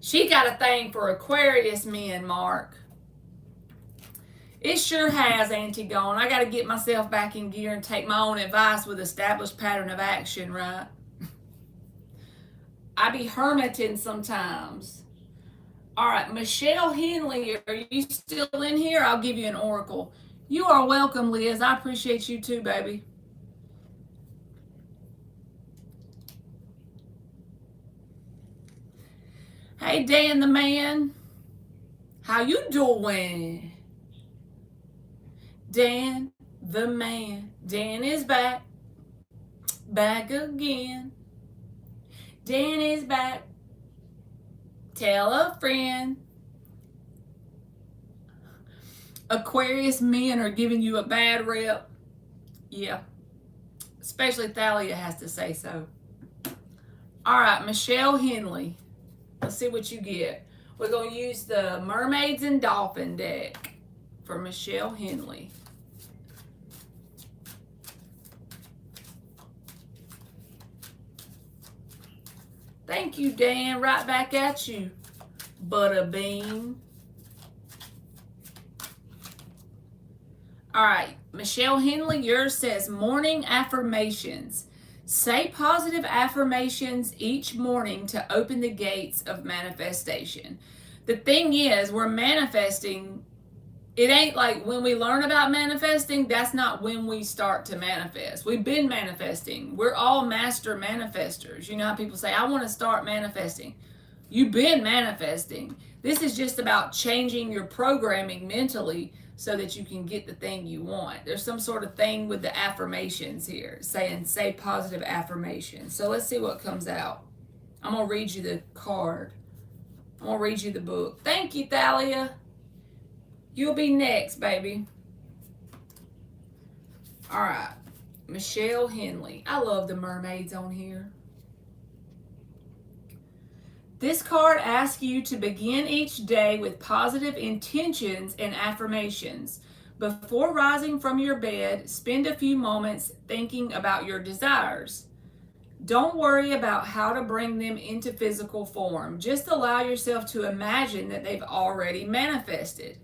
She got a thing for Aquarius men, Mark. It sure has, Auntie Gone. I got to get myself back in gear and take my own advice with established pattern of action, right? I be hermiting sometimes. All right, Michelle Henley, are you still in here? I'll give you an oracle. You are welcome, Liz. I appreciate you too, baby. Hey, Dan the man. How you doing? Dan the man. Dan is back. Back again. Dan is back. Tell a friend. Aquarius men are giving you a bad rep. Yeah. Especially Thalia has to say so. All right, Michelle Henley. Let's see what you get. We're going to use the Mermaids and Dolphin deck for Michelle Henley. Thank you, Dan. Right back at you, Butterbean. All right, Michelle Henley, yours says morning affirmations. Say positive affirmations each morning to open the gates of manifestation. The thing is, we're manifesting. It ain't like when we learn about manifesting, that's not when we start to manifest. We've been manifesting. We're all master manifestors. You know how people say, I want to start manifesting. You've been manifesting. This is just about changing your programming mentally so that you can get the thing you want. There's some sort of thing with the affirmations here, saying say positive affirmations. So let's see what comes out. I'm going to read you the card. I'm going to read you the book. Thank you, Thalia. You'll be next, baby. All right. Michelle Henley. I love the mermaids on here. This card asks you to begin each day with positive intentions and affirmations. Before rising from your bed, spend a few moments thinking about your desires. Don't worry about how to bring them into physical form. Just allow yourself to imagine that they've already manifested.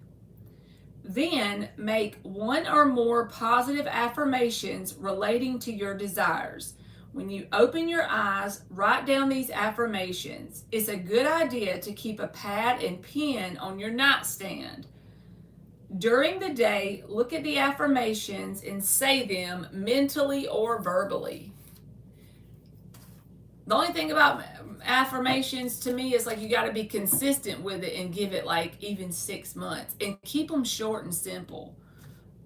Then make one or more positive affirmations relating to your desires. When you open your eyes, write down these affirmations. It's a good idea to keep a pad and pen on your nightstand. During the day, look at the affirmations and say them mentally or verbally. The only thing about affirmations to me is like you got to be consistent with it and give it like even 6 months and keep them short and simple.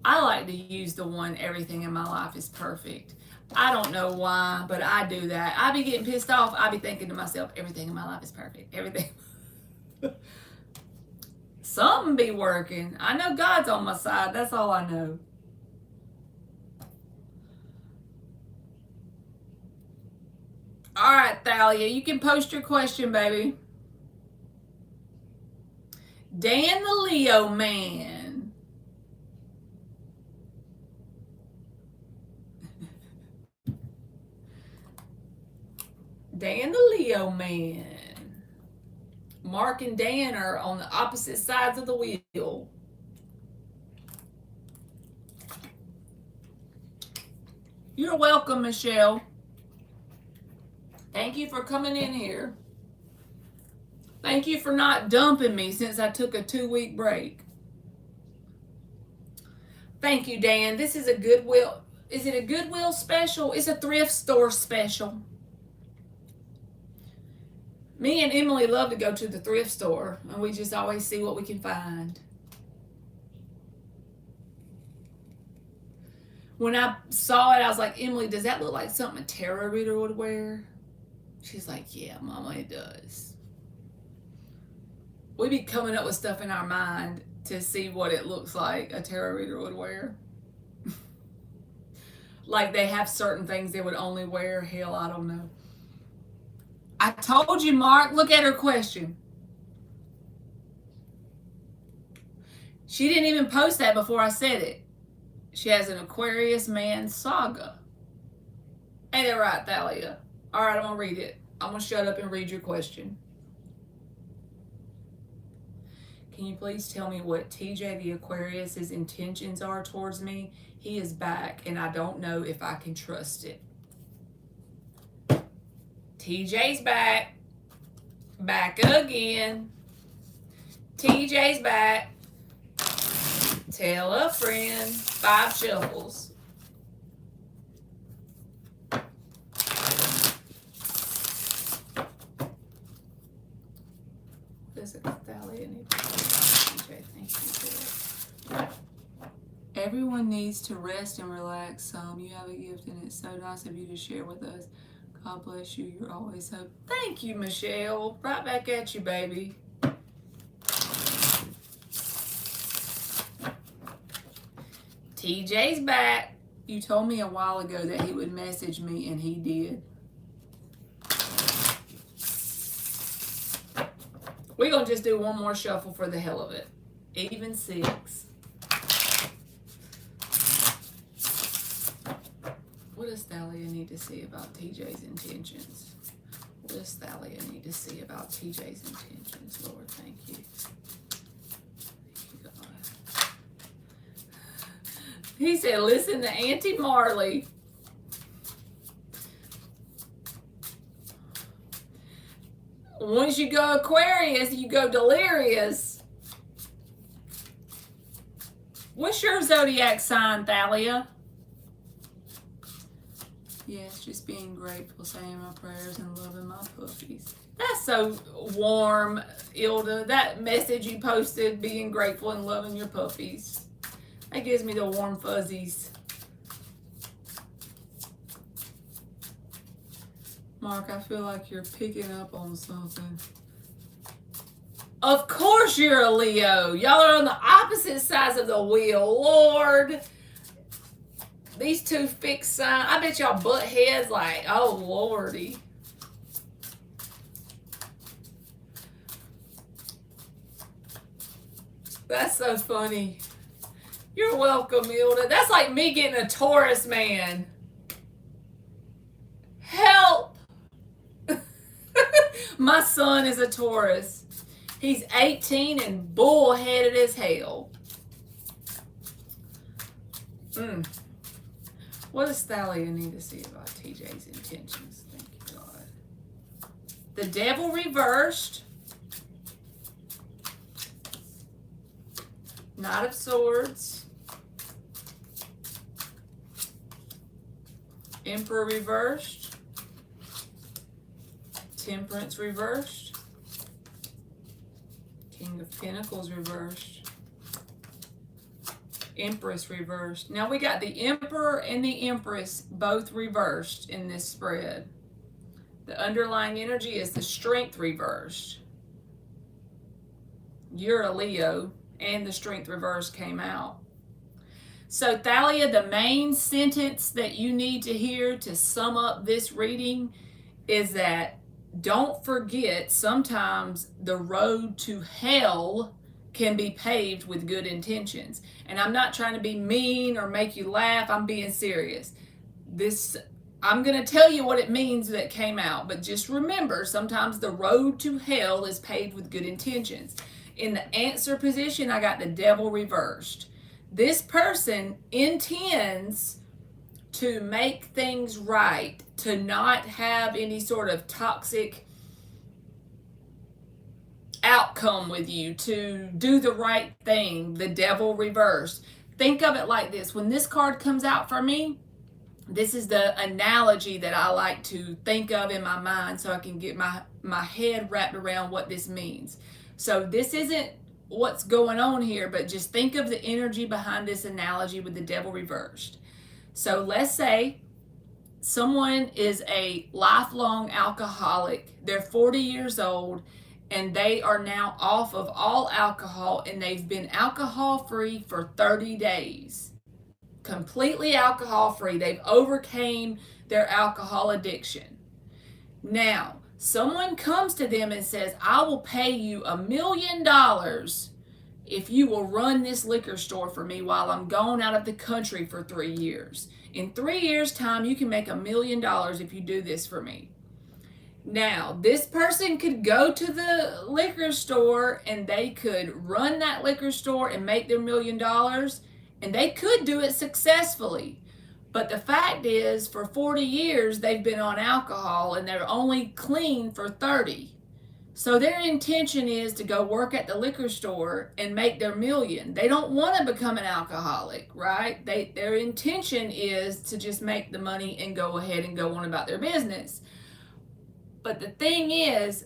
I like to use the one everything in my life is perfect. I don't know why, but I do that. I be getting pissed off. I be thinking to myself, everything in my life is perfect. Everything. Something be working. I know God's on my side. That's all I know. All right, Thalia, you can post your question, baby. Dan the Leo man. Dan the Leo man. Mark and Dan are on the opposite sides of the wheel. You're welcome, Michelle. Thank you for coming in here. Thank you for not dumping me since I took a 2-week break. Thank you, Dan. This is a Goodwill. Is it a Goodwill special? It's a thrift store special. Me and Emily love to go to the thrift store, and we just always see what we can find. When I saw it, I was like, Emily, does that look like something a tarot reader would wear? She's like, yeah, Mama, it does. We be coming up with stuff in our mind to see what it looks like a tarot reader would wear. Like they have certain things they would only wear. Hell, I don't know. I told you, Mark. Look at her question. She didn't even post that before I said it. She has an Aquarius man saga. Ain't that right, Thalia? All right, I'm going to read it. I'm going to shut up and read your question. Can you please tell me what TJ the Aquarius's intentions are towards me? He is back, and I don't know if I can trust it. TJ's back. Back again. TJ's back. Tell a friend. 5 shuffles. Does it Thalia need to TJ? Thank you for it. Everyone needs to rest and relax some. You have a gift, and it's so nice of you to share with us. God bless you. You're always hope. Thank you, Michelle. Right back at you, baby. TJ's back. You told me a while ago that he would message me, and he did. We're going to just do one more shuffle for the hell of it. Even 6. What does Thalia need to see about TJ's intentions? What does Thalia need to see about TJ's intentions? Lord, thank you. Thank you, God. He said, listen to Auntie Marley. Once you go Aquarius, you go delirious. What's your zodiac sign, Thalia? Yes, just being grateful, saying my prayers, and loving my puppies. That's so warm, Ilda. That message you posted, being grateful and loving your puppies. That gives me the warm fuzzies. Mark, I feel like you're picking up on something. Of course you're a Leo. Y'all are on the opposite sides of the wheel. Lord. These two fixed signs. I bet y'all butt heads like, oh, Lordy. That's so funny. You're welcome, Ilda. That's like me getting a Taurus man. Help! My son is a Taurus. He's 18 and bullheaded as hell. What does Thalia need to see about TJ's intentions? Thank you, God. The Devil reversed. Knight of Swords. Emperor reversed. Temperance reversed. King of Pentacles reversed. Empress reversed. Now we got the Emperor and the Empress both reversed in this spread. The underlying energy is the Strength reversed. You're a Leo, and the Strength reverse came out. So Thalia, the main sentence that you need to hear to sum up this reading is that don't forget, sometimes the road to hell can be paved with good intentions. And I'm not trying to be mean or make you laugh. I'm being serious. I'm going to tell you what it means that came out. But just remember, sometimes the road to hell is paved with good intentions. In the answer position, I got the Devil reversed. This person intends to make things right, to not have any sort of toxic outcome with you, to do the right thing. The Devil reversed. Think of it like this. When this card comes out for me, this is the analogy that I like to think of in my mind so I can get my head wrapped around what this means. So this isn't what's going on here, but just think of the energy behind this analogy with the Devil reversed. So let's say someone is a lifelong alcoholic. They're 40 years old and they are now off of all alcohol, and they've been alcohol free for 30 days. Completely alcohol free. They've overcame their alcohol addiction. Now, someone comes to them and says, I will pay you $1 million if you will run this liquor store for me while I'm gone out of the country for 3 years. In 3 years' time, you can make $1 million if you do this for me. Now, this person could go to the liquor store and they could run that liquor store and make their $1 million, and they could do it successfully. But the fact is, for 40 years, they've been on alcohol and they're only clean for 30. So their intention is to go work at the liquor store and make their $1 million. They don't want to become an alcoholic, right? Their intention is to just make the money and go ahead and go on about their business. But the thing is,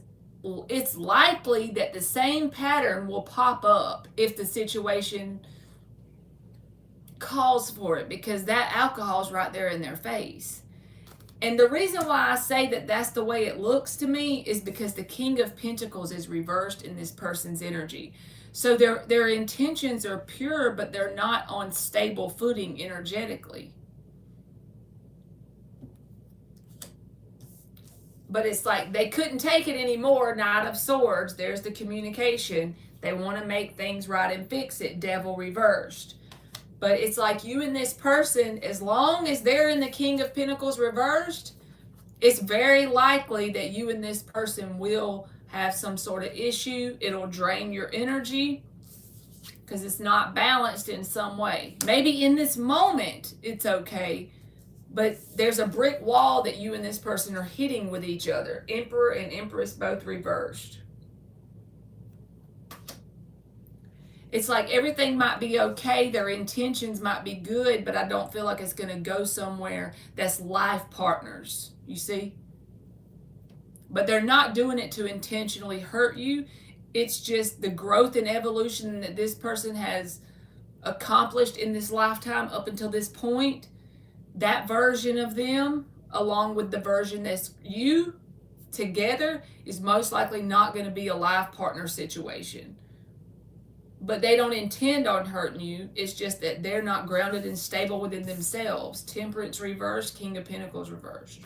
it's likely that the same pattern will pop up if the situation calls for it, because that alcohol is right there in their face. And the reason why I say that that's the way it looks to me is because the King of Pentacles is reversed in this person's energy. So their intentions are pure, but they're not on stable footing energetically. But it's like they couldn't take it anymore. Knight of Swords. There's the communication. They want to make things right and fix it. Devil reversed. But it's like you and this person, as long as they're in the King of Pentacles reversed, it's very likely that you and this person will have some sort of issue. It'll drain your energy because it's not balanced in some way. Maybe in this moment it's okay, but there's a brick wall that you and this person are hitting with each other. Emperor and Empress both reversed. It's like everything might be okay, their intentions might be good, but I don't feel like it's going to go somewhere that's life partners, you see? But they're not doing it to intentionally hurt you. It's just the growth and evolution that this person has accomplished in this lifetime up until this point. That version of them, along with the version that's you together, is most likely not going to be a life partner situation. But they don't intend on hurting you. It's just that they're not grounded and stable within themselves. Temperance reversed, King of Pentacles reversed.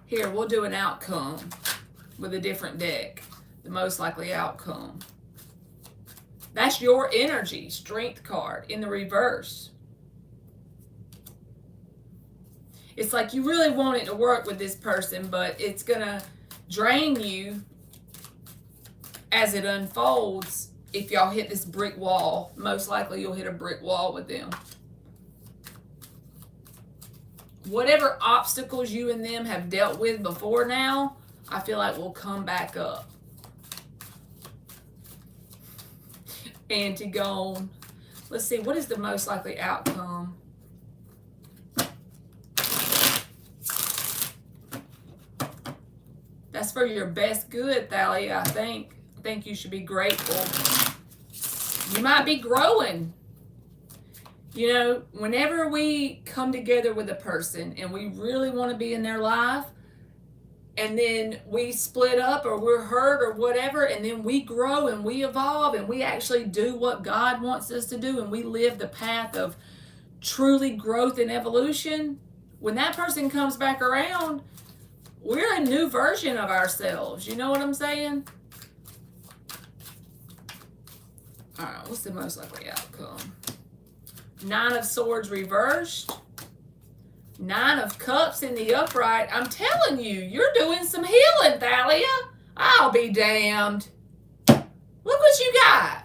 Here, we'll do an outcome with a different deck. The most likely outcome. That's your energy, Strength card in the reverse. It's like you really want it to work with this person, but it's going to drain you as it unfolds. If y'all hit this brick wall, most likely you'll hit a brick wall with them. Whatever obstacles you and them have dealt with before now, I feel like will come back up. Antigone. Let's see, what is the most likely outcome? That's for your best good, Thalia, I think. I think you should be grateful. You might be growing. You know, whenever we come together with a person and we really want to be in their life, and then we split up or we're hurt or whatever, and then we grow and we evolve and we actually do what God wants us to do and we live the path of truly growth and evolution, when that person comes back around, we're a new version of ourselves. You know what I'm saying? All right, what's the most likely outcome? Nine of Swords reversed. Nine of Cups in the upright. I'm telling you, you're doing some healing, Thalia. I'll be damned. Look what you got.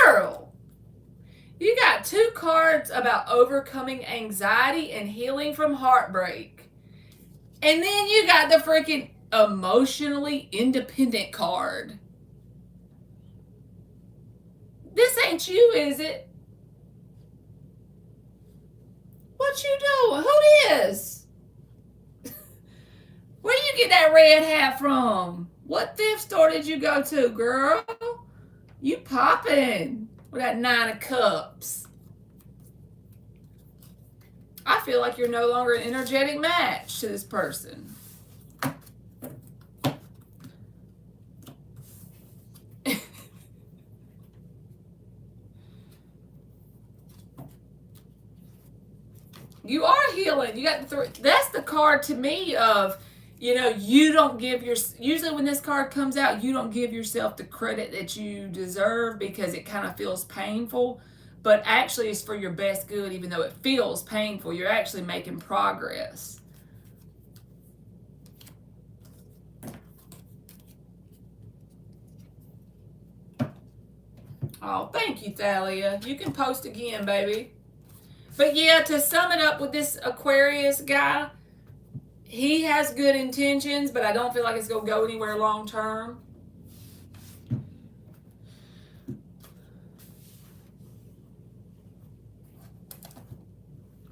Girl. You got two cards about overcoming anxiety and healing from heartbreak. And then you got the freaking emotionally independent card. This ain't you, is it? What you doing? Who is? Where you get that red hat from? What thrift store did you go to, girl? You popping with that Nine of Cups. I feel like you're no longer an energetic match to this person. You are healing. You got the three. That's the card to me of, you know, you don't give your, usually when this card comes out, you don't give yourself the credit that you deserve because it kind of feels painful, but actually it's for your best good. Even though it feels painful, you're actually making progress. Oh, thank you, Thalia. You can post again, baby. But yeah, to sum it up with this Aquarius guy, he has good intentions, but I don't feel like it's going to go anywhere long term.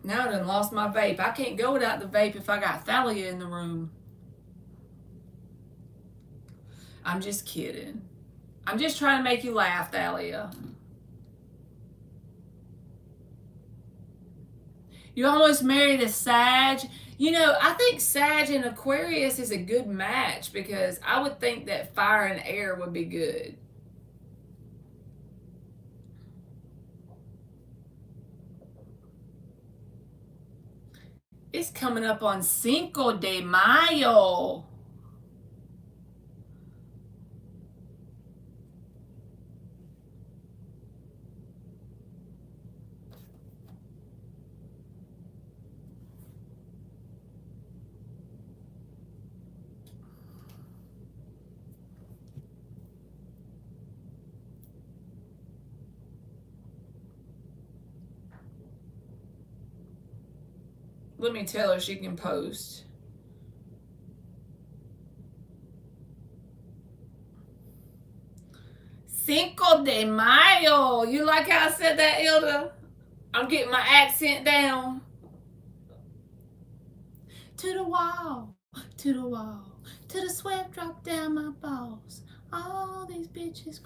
Now I done lost my vape. I can't go without the vape if I got Thalia in the room. I'm just kidding. I'm just trying to make you laugh, Thalia. You almost married a Sag. You know, I think Sag and Aquarius is a good match because I would think that fire and air would be good. It's coming up on Cinco de Mayo. Let me tell her she can post. Cinco de Mayo. You like how I said that, Ilda? I'm getting my accent down. To the wall, to the wall, to the sweat drop down my balls. All these bitches.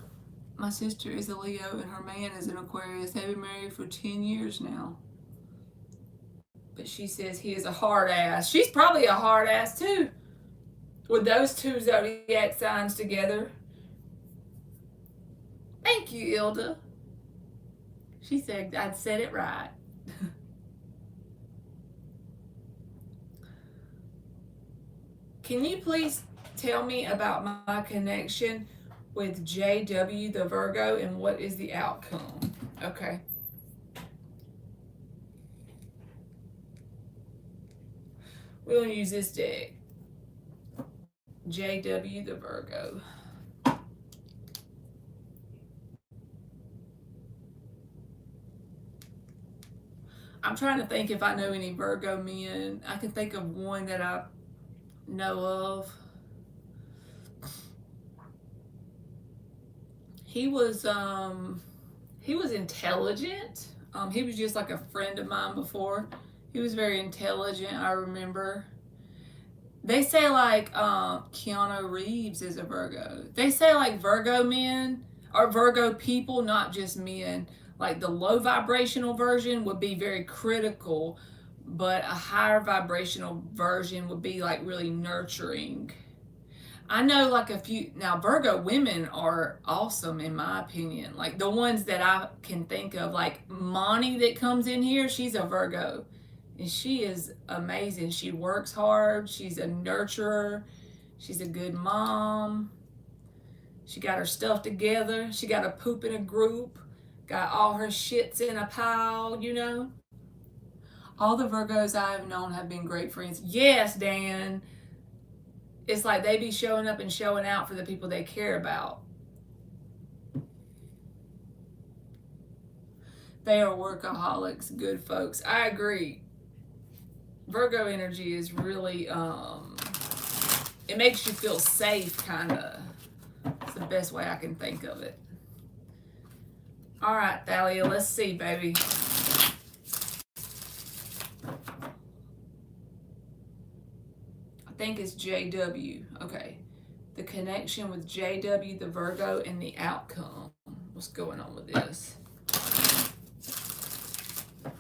My sister is a Leo and her man is an Aquarius. They've been married for 10 years now. But she says he is a hard ass. She's probably a hard ass too. With those two zodiac signs together. Thank you, Ilda. She said I'd said it right. Can you please tell me about my connection with JW, the Virgo, and what is the outcome? Okay. We'll use this deck. JW, the Virgo. I'm trying to think if I know any Virgo men. I can think of one that I know of. He was intelligent. He was just like a friend of mine before. He was very intelligent, I remember. They say like Keanu Reeves is a Virgo. They say like Virgo men or Virgo people, not just men. Like the low vibrational version would be very critical, but a higher vibrational version would be like really nurturing. I know like a few, now Virgo women are awesome in my opinion. Like the ones that I can think of, like Monty that comes in here, she's a Virgo. And she is amazing. She works hard. She's a nurturer. She's a good mom. She got her stuff together. She got a poop in a group. Got all her shits in a pile, you know. All the Virgos I've known have been great friends. Yes, Dan. It's like they be showing up and showing out for the people they care about. They are workaholics, good folks. I agree. Virgo energy is really, it makes you feel safe, kind of. It's the best way I can think of it. All right, Thalia, let's see, baby. I think it's JW. Okay. The connection with JW, the Virgo, and the outcome. What's going on with this?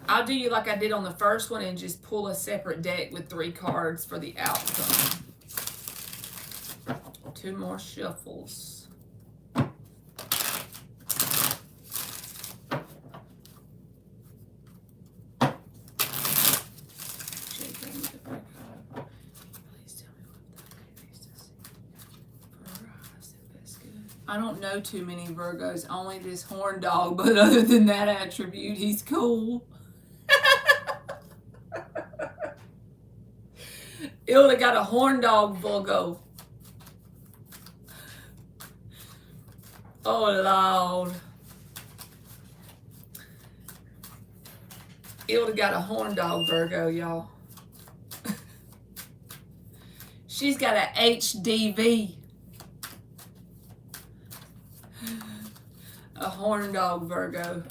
I'll do you like I did on the first one and just pull a separate deck with 3 cards for the outcome. 2 more shuffles. I don't know too many Virgos, only this horn dog, but other than that attribute, he's cool. Ilda got a horn dog Virgo. Oh, Lord. Ilda got a horn dog Virgo, y'all. She's got a HDV. A horn dog Virgo.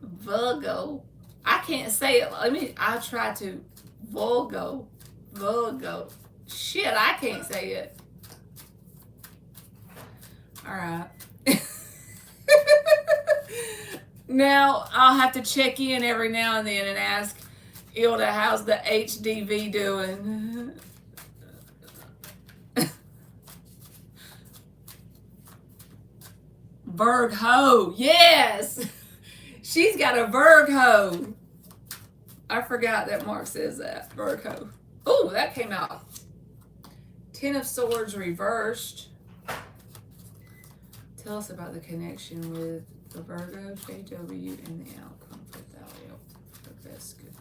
Virgo. I can't say it. I'll try to. Virgo. Virgo. Shit, I can't say it. All right. Now, I'll have to check in every now and then and ask Ilda, how's the HDV doing? Virgo. Yes. She's got a Virgo. I forgot that Mark says that. Virgo. Oh, that came out. Ten of Swords reversed. Tell us about the connection with the Virgo, JW, and the outcome for Thalia. For best good.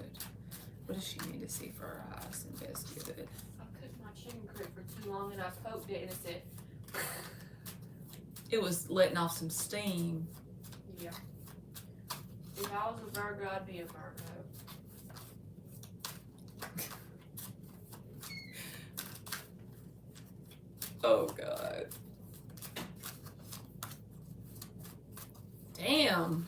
What does she need to see for her eyes and best good? I cooked my chicken grip for too long and I poked it and it said... It was letting off some steam. Yeah. If I was a Virgo, I'd be a Virgo. Oh, God. Damn.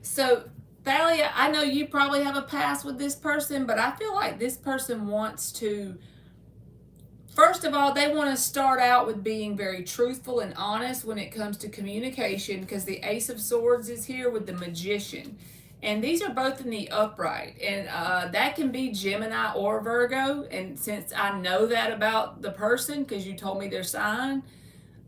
So, Thalia, I know you probably have a past with this person, but I feel like this person wants to, first of all, they want to start out with being very truthful and honest when it comes to communication, because the Ace of Swords is here with the Magician. And these are both in the upright. And that can be Gemini or Virgo. And since I know that about the person, because you told me their sign,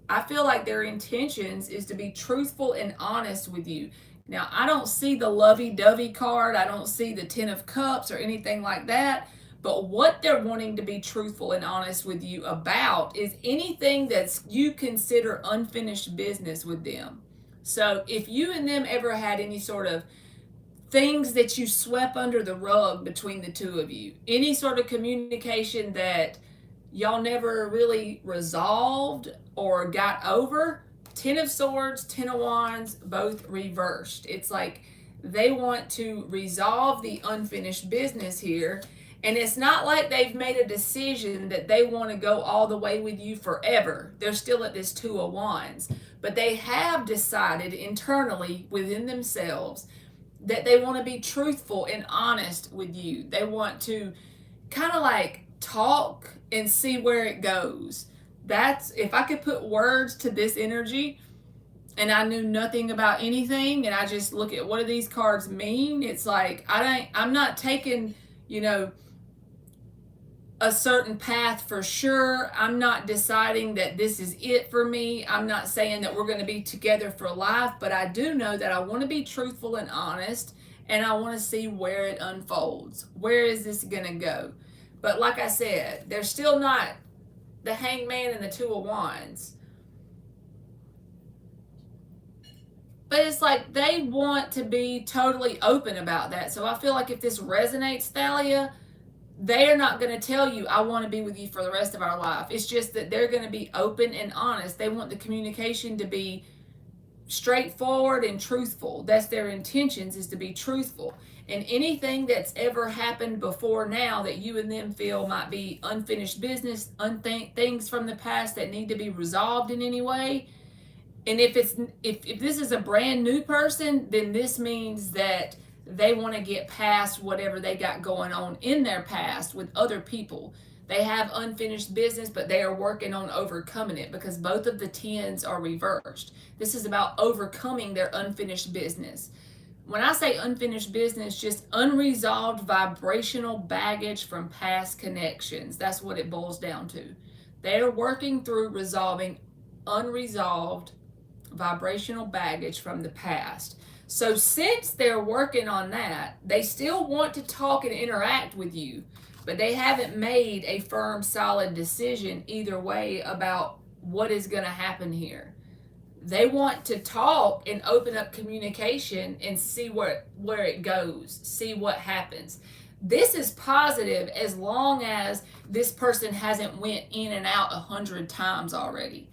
I feel like their intentions is to be truthful and honest with you. Now, I don't see the lovey-dovey card. I don't see the Ten of Cups or anything like that. But what they're wanting to be truthful and honest with you about is anything that's you consider unfinished business with them. So if you and them ever had any sort of things that you swept under the rug between the two of you, any sort of communication that y'all never really resolved or got over, Ten of Swords, Ten of Wands, both reversed. It's like they want to resolve the unfinished business here. And it's not like they've made a decision that they want to go all the way with you forever. They're still at this Two of Wands. But they have decided internally within themselves that they want to be truthful and honest with you. They want to kind of like talk and see where it goes. That's, if I could put words to this energy and I knew nothing about anything and I just look at what do these cards mean, it's like I'm not taking, a certain path for sure. I'm not deciding that this is it for me. I'm not saying that we're going to be together for life, but I do know that I want to be truthful and honest, and I want to see where it unfolds. Where is this going to go? But like I said, they're still not the Hangman and the Two of Wands. But it's like they want to be totally open about that. So I feel like if this resonates, Thalia, they are not going to tell you, I want to be with you for the rest of our life. It's just that they're going to be open and honest. They want the communication to be straightforward and truthful. That's their intentions, is to be truthful. And anything that's ever happened before now that you and them feel might be unfinished business, things from the past that need to be resolved in any way. And if this is a brand new person, then this means that they want to get past whatever they got going on in their past with other people. They have unfinished business, but they are working on overcoming it because both of the tens are reversed. This is about overcoming their unfinished business. When I say unfinished business, just unresolved vibrational baggage from past connections. That's what it boils down to. They are working through resolving unresolved vibrational baggage from the past. So since they're working on that, they still want to talk and interact with you, but they haven't made a firm, solid decision either way about what is going to happen here. They want to talk and open up communication and see where it goes, see what happens. This is positive as long as this person hasn't went in and out 100 times already.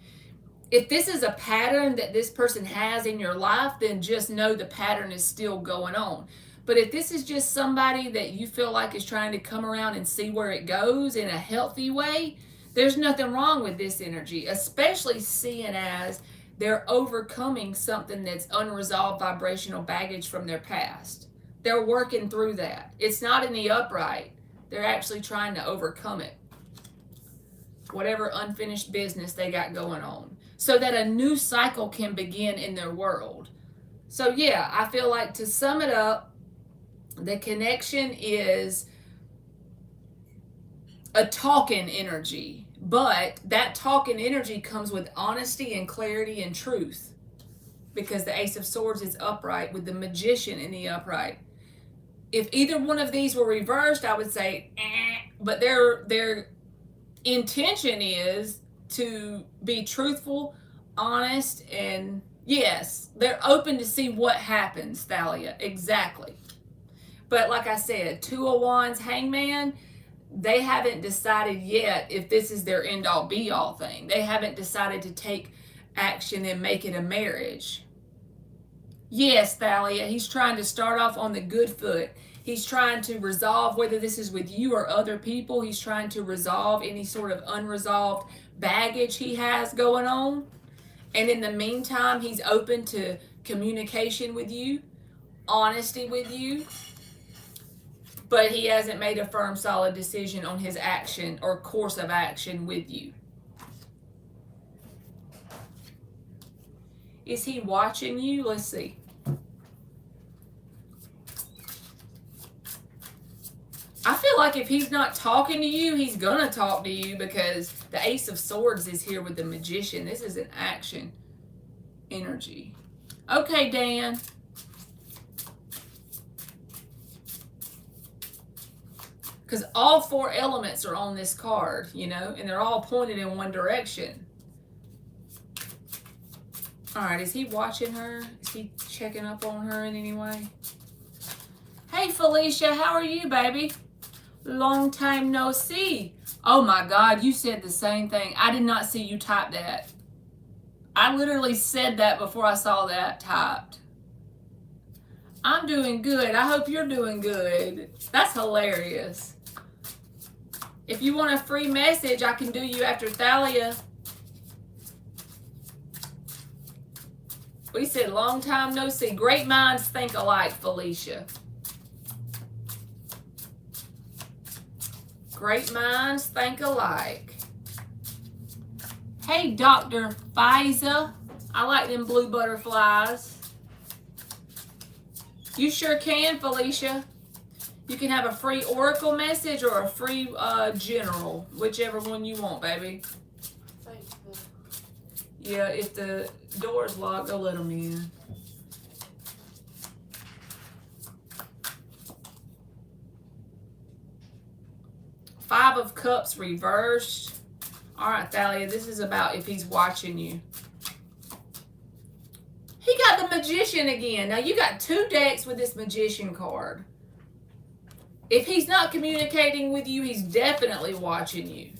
If this is a pattern that this person has in your life, then just know the pattern is still going on. But if this is just somebody that you feel like is trying to come around and see where it goes in a healthy way, there's nothing wrong with this energy, especially seeing as they're overcoming something that's unresolved vibrational baggage from their past. They're working through that. It's not in the upright. They're actually trying to overcome it. Whatever unfinished business they got going on, so that a new cycle can begin in their world. So yeah, I feel like to sum it up, the connection is a talking energy, but that talking energy comes with honesty and clarity and truth, because the Ace of Swords is upright with the Magician in the upright. If either one of these were reversed, I would say, but their intention is to be truthful, honest, and yes, they're open to see what happens, Thalia. Exactly. But like I said, Two of Wands, Hangman, they haven't decided yet if this is their end all be all thing. They haven't decided to take action and make it a marriage. Yes, Thalia, he's trying to start off on the good foot. He's trying to resolve, whether this is with you or other people, he's trying to resolve any sort of unresolved baggage he has going on. And in the meantime, he's open to communication with you, honesty with you, but he hasn't made a firm, solid decision on his action or course of action with you. Is he watching you? Let's see. I feel like if he's not talking to you, he's gonna talk to you, because the Ace of Swords is here with the Magician. This is an action energy. Okay, Dan. Because all four elements are on this card, you know, and they're all pointed in one direction. All right, is he watching her? Is he checking up on her in any way? Hey, Felicia, how are you, baby? Long time no see. Oh my God, you said the same thing. I did not see you type that. I literally said that before I saw that typed. I'm doing good. I hope you're doing good. That's hilarious. If you want a free message, I can do you after Thalia. We said long time no see. Great minds think alike, Felicia. Great minds think alike. Hey, Dr. Fisa. I like them blue butterflies. You sure can, Felicia. You can have a free oracle message or a free general, whichever one you want, baby. Yeah, if the door's locked, they'll let them in. Five of Cups reversed. All right, Thalia, this is about if he's watching you. He got the Magician again. Now, you got two decks with this Magician card. If he's not communicating with you, he's definitely watching you.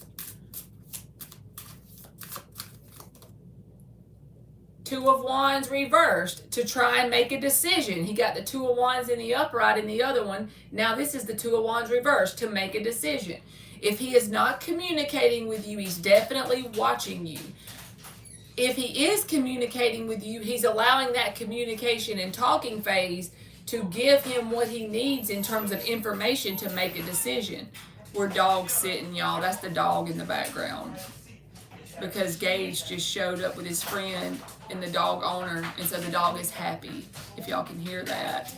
Two of Wands reversed to try and make a decision. He got the Two of Wands in the upright in the other one. Now this is the Two of Wands reversed to make a decision. If he is not communicating with you, he's definitely watching you. If he is communicating with you, he's allowing that communication and talking phase to give him what he needs in terms of information to make a decision. Where dog's sitting, y'all. That's the dog in the background. Because Gage just showed up with his friend and the dog owner, and so the dog is happy, if y'all can hear that.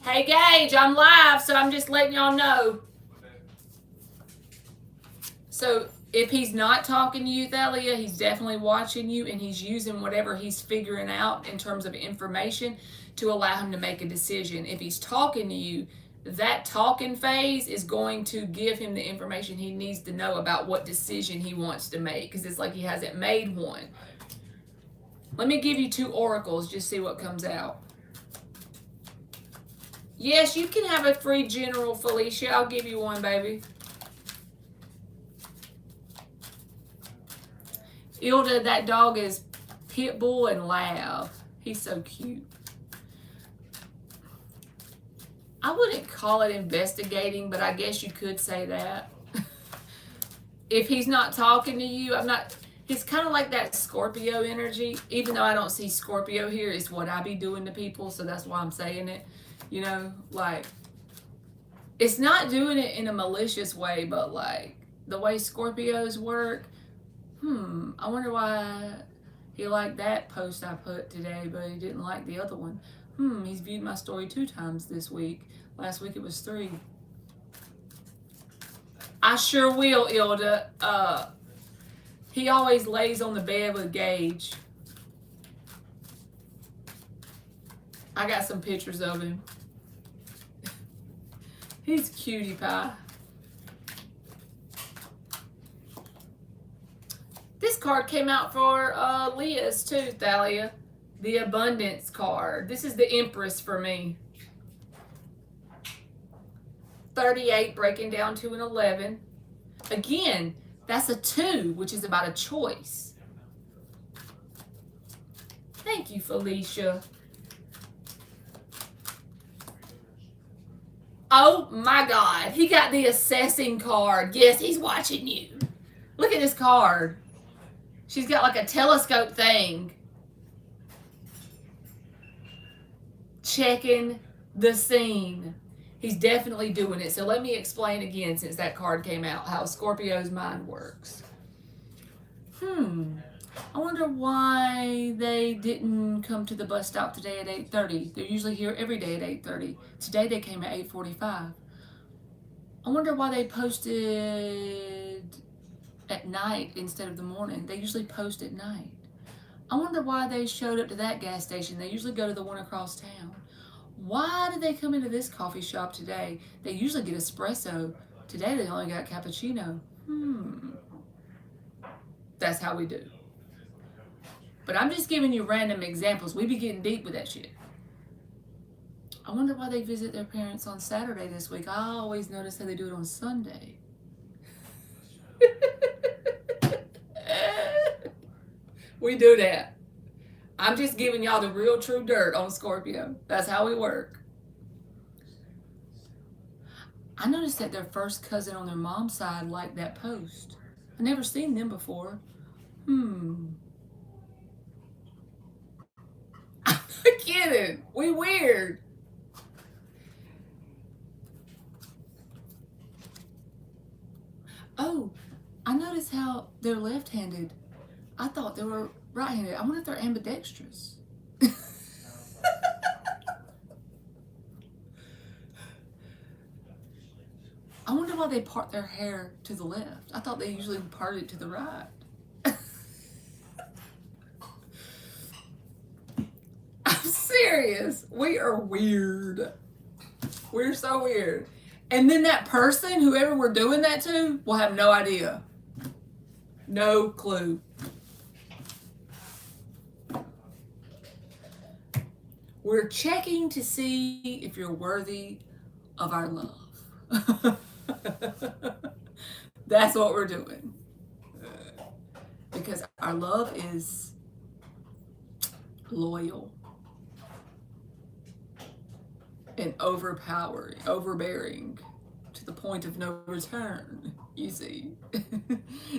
Hey, Gage, I'm live, so I'm just letting y'all know. So if he's not talking to you, Thalia, he's definitely watching you, and he's using whatever he's figuring out in terms of information to allow him to make a decision. If he's talking to you, that talking phase is going to give him the information he needs to know about what decision he wants to make, because it's like he hasn't made one. Let me give you two oracles, just see what comes out. Yes, you can have a free general, Felicia. I'll give you one, baby. Ilda, that dog is Pitbull and Lab. He's so cute. I wouldn't call it investigating, but I guess you could say that. If he's not talking to you, he's kind of like that Scorpio energy. Even though I don't see Scorpio here, it's what I be doing to people, so that's why I'm saying it. You know, like, it's not doing it in a malicious way, but like, the way Scorpios work, I wonder why he liked that post I put today, but he didn't like the other one. He's viewed my story 2 times this week. Last week it was 3. I sure will, Ilda. He always lays on the bed with Gage. I got some pictures of him. He's cutie pie. This card came out for Leah's too, Thalia. The abundance card. This is the Empress for me. 38 breaking down to an 11. Again, that's a 2, which is about a choice. Thank you, Felicia. Oh my God, he got the assessing card. Yes, he's watching you. Look at this card. She's got like a telescope thing. Checking the scene. He's definitely doing it. So let me explain again, since that card came out, how Scorpio's mind works. I wonder why they didn't come to the bus stop today at 8:30. They're usually here every day at 8:30. Today they came at 8:45. I wonder why they posted at night instead of the morning. They usually post at night. I wonder why they showed up to that gas station. They usually go to the one across town. Why did they come into this coffee shop today? They usually get espresso. Today they only got cappuccino. That's how we do. But I'm just giving you random examples. We be getting deep with that shit. I wonder why they visit their parents on Saturday this week. I always notice how they do it on Sunday. We do that. I'm just giving y'all the real true dirt on Scorpio. That's how we work. I noticed that their first cousin on their mom's side liked that post. I've never seen them before. I'm not kidding. We weird. Oh, I noticed how they're left-handed. I thought they were right-handed. I wonder if they're ambidextrous. I wonder why they part their hair to the left. I thought they usually parted it to the right. I'm serious. We are weird. We're so weird. And then that person, whoever we're doing that to, will have no idea. No clue. We're checking to see if you're worthy of our love. That's what we're doing. Because our love is loyal and overbearing to the point of no return, you see.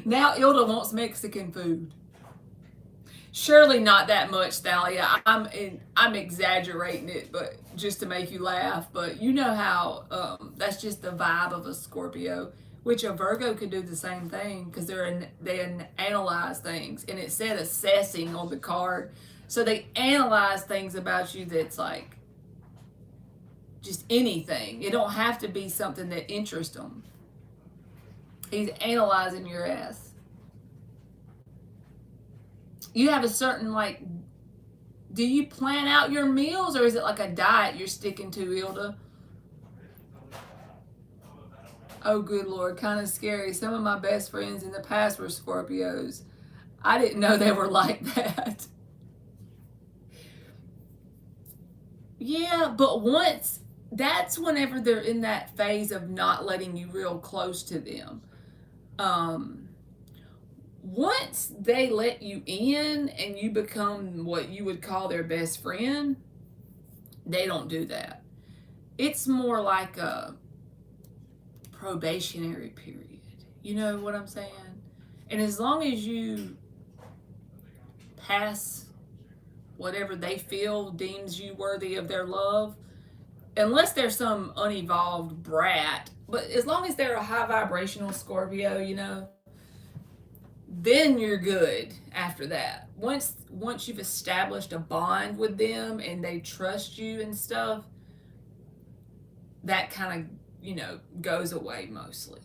Now Ilda wants Mexican food. Surely not that much, Thalia. I'm exaggerating it, but just to make you laugh. But you know how that's just the vibe of a Scorpio, which a Virgo could do the same thing because they analyze things, and it said assessing on the card, so they analyze things about you that's like just anything. It don't have to be something that interests them. He's analyzing your ass. You have a certain, like, do you plan out your meals, or is it like a diet you're sticking to, Ilda? Oh, good Lord, kind of scary. Some of my best friends in the past were Scorpios. I didn't know they were like that. Yeah, but that's whenever they're in that phase of not letting you real close to them. Once they let you in and you become what you would call their best friend, they don't do that. It's more like a probationary period. You know what I'm saying? And as long as you pass whatever they feel deems you worthy of their love, unless they're some unevolved brat, but as long as they're a high vibrational Scorpio, you know, then you're good after that. Once you've established a bond with them and they trust you and stuff, that kind of, you know, goes away mostly.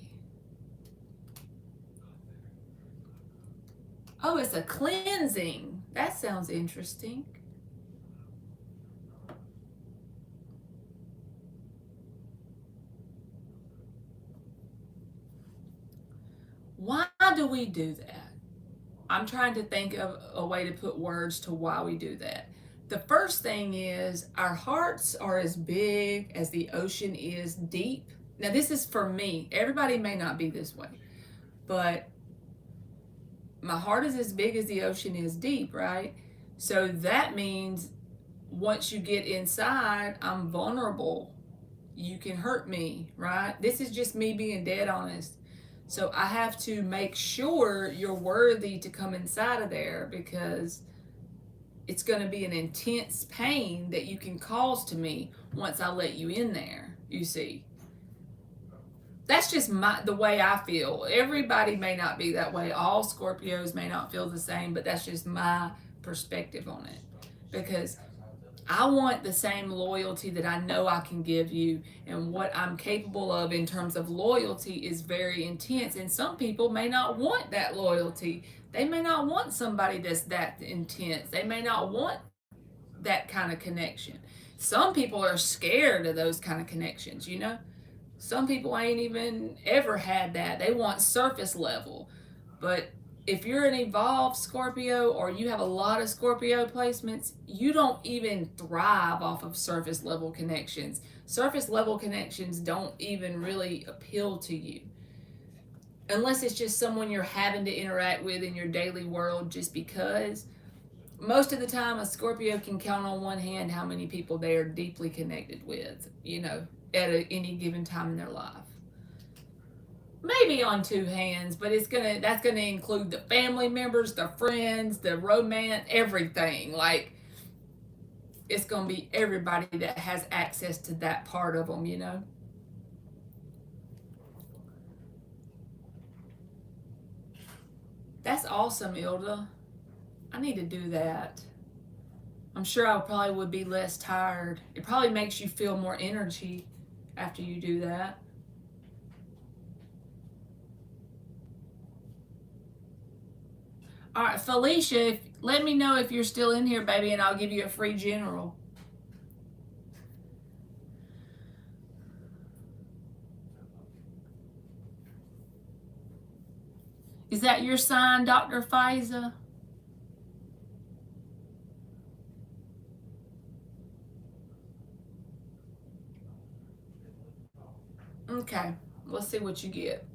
Oh, it's a cleansing. That sounds interesting. Why do we do that? I'm trying to think of a way to put words to why we do that. The first thing is our hearts are as big as the ocean is deep. Now, this is for me. Everybody may not be this way, but my heart is as big as the ocean is deep, right? So that means once you get inside, I'm vulnerable. You can hurt me, right? This is just me being dead honest. So I have to make sure you're worthy to come inside of there, because it's going to be an intense pain that you can cause to me once I let you in there, you see. That's just the way I feel. Everybody may not be that way. All Scorpios may not feel the same, but that's just my perspective on it. Because I want the same loyalty that I know I can give you, and what I'm capable of in terms of loyalty is very intense. And some people may not want that loyalty. They may not want somebody that's that intense. They may not want that kind of connection. Some people are scared of those kind of connections, you know? Some people ain't even ever had that. They want surface level. But if you're an evolved Scorpio, or you have a lot of Scorpio placements, you don't even thrive off of surface level connections. Surface level connections don't even really appeal to you. Unless it's just someone you're having to interact with in your daily world just because. Most of the time, a Scorpio can count on one hand how many people they are deeply connected with, you know, at any given time in their life. Maybe on two hands, but that's gonna include the family members, the friends, the romance, everything. Like, it's gonna be everybody that has access to that part of them, you know. That's awesome, Ilda. I need to do that. I'm sure I probably would be less tired. It probably makes you feel more energy after you do that. All right, Felicia, let me know if you're still in here, baby, and I'll give you a free general. Is that your sign, Dr. Fisa? Okay, let's see what you get.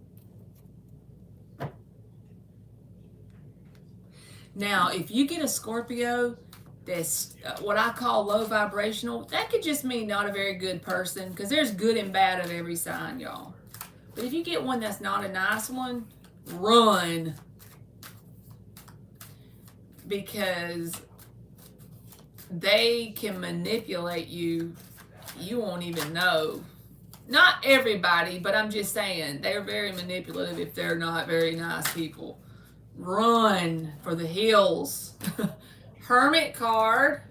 Now, if you get a Scorpio that's what I call low vibrational, that could just mean not a very good person, because there's good and bad of every sign, y'all. But if you get one that's not a nice one, run. Because they can manipulate you. You won't even know. Not everybody, but I'm just saying, they're very manipulative if they're not very nice people. Run for the hills. Hermit card.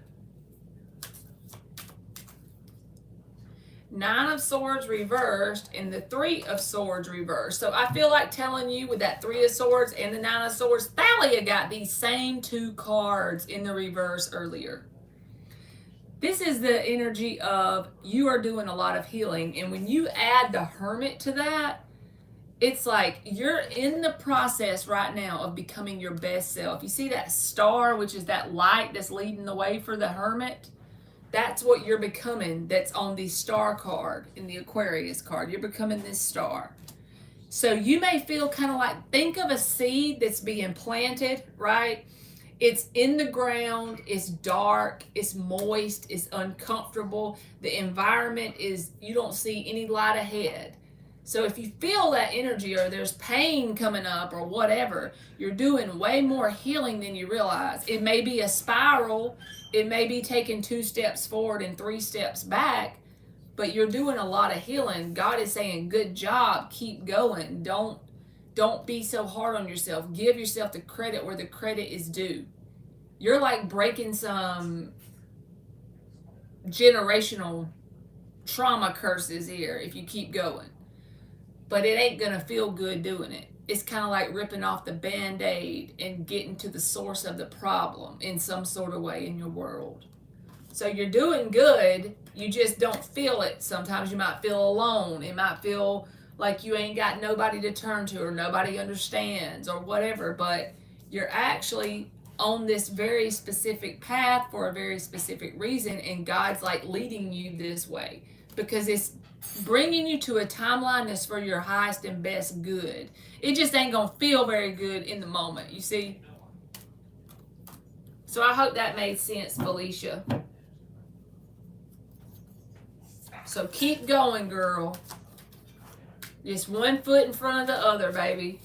Nine of Swords reversed and the Three of Swords reversed. So I feel like telling you, with that Three of Swords and the Nine of Swords, Thalia got these same two cards in the reverse earlier. This is the energy of you are doing a lot of healing. And when you add the Hermit to that, it's like you're in the process right now of becoming your best self. You see that star, which is that light that's leading the way for the Hermit? That's what you're becoming. That's on the star card, in the Aquarius card. You're becoming this star. So you may feel kind of like, think of a seed that's being planted, right? It's in the ground, it's dark, it's moist, it's uncomfortable. The environment is, you don't see any light ahead. So if you feel that energy, or there's pain coming up or whatever, you're doing way more healing than you realize. It may be a spiral. It may be taking 2 steps forward and 3 steps back, but you're doing a lot of healing. God is saying, good job, keep going. Don't be so hard on yourself. Give yourself the credit where the credit is due. You're like breaking some generational trauma curses here if you keep going. But it ain't going to feel good doing it. it's kind of like ripping off the Band-Aid and getting to the source of the problem in some sort of way in your world. So you're doing good, you just don't feel it. Sometimes you might feel alone. It might feel like you ain't got nobody to turn to or nobody understands or whatever, but you're actually on this very specific path for a very specific reason, and God's like leading you this way because it's bringing you to a timeline that's for your highest and best good. It just ain't gonna feel very good in the moment, you see? So I hope that made sense, Felicia. So keep going, girl. Just one foot in front of the other, baby.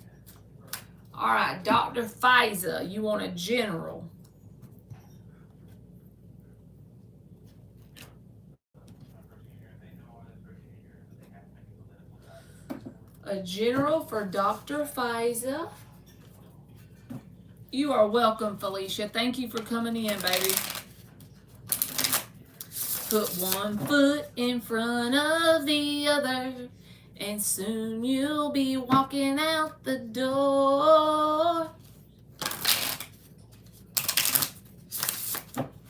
All right, Dr. Fisa, you want a general. A general for Dr. Fisa. You are welcome, Felicia. Thank you for coming in, baby. Put one foot in front of the other, and soon you'll be walking out the door.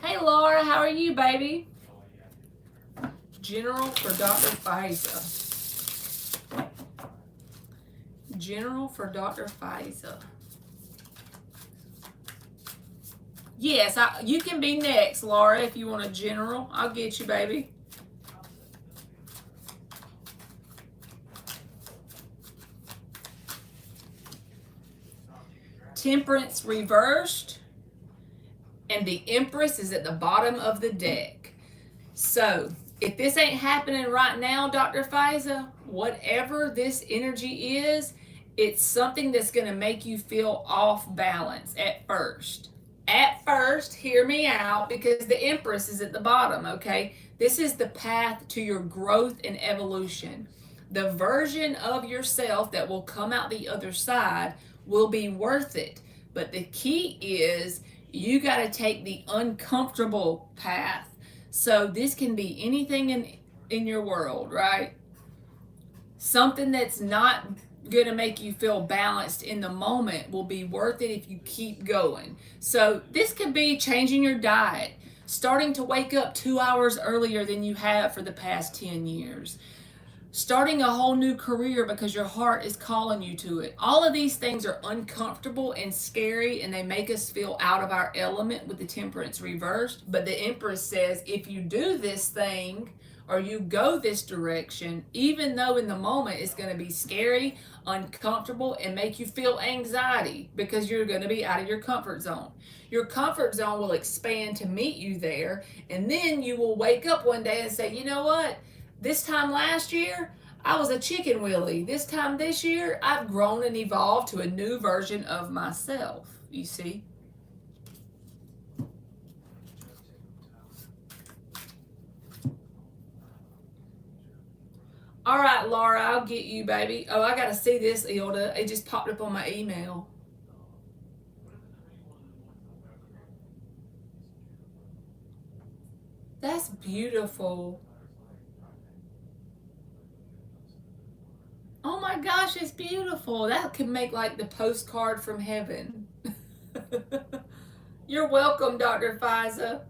Hey, Laura, how are you, baby? General for Dr. Fisa. General for Dr. Fisa. Yes, you can be next, Laura, if you want a general. I'll get you, baby. Temperance reversed, and the Empress is at the bottom of the deck. So, if this ain't happening right now, Dr. Fisa, whatever this energy is, it's something that's going to make you feel off balance at first. At first, hear me out, because the Empress is at the bottom, okay? This is the path to your growth and evolution. The version of yourself that will come out the other side will be worth it. But the key is you got to take the uncomfortable path. So this can be anything in your world, right? Something that's not going to make you feel balanced in the moment will be worth it if you keep going. So this could be changing your diet, starting to wake up 2 hours earlier than you have for the past 10 years, starting a whole new career because your heart is calling you to it. All of these things are uncomfortable and scary, and they make us feel out of our element with the Temperance reversed. But the Empress says, if you do this thing or you go this direction, even though in the moment it's going to be scary, uncomfortable, and make you feel anxiety because you're going to be out of your comfort zone. Your comfort zone will expand to meet you there, and then you will wake up one day and say, you know what? This time last year, I was a chicken willy. This time this year, I've grown and evolved to a new version of myself, you see? All right, Laura, I'll get you, baby. Oh, I got to see this, Ilda. It just popped up on my email. That's beautiful. Oh my gosh, it's beautiful. That could make like the postcard from heaven. You're welcome, Dr. Fisa.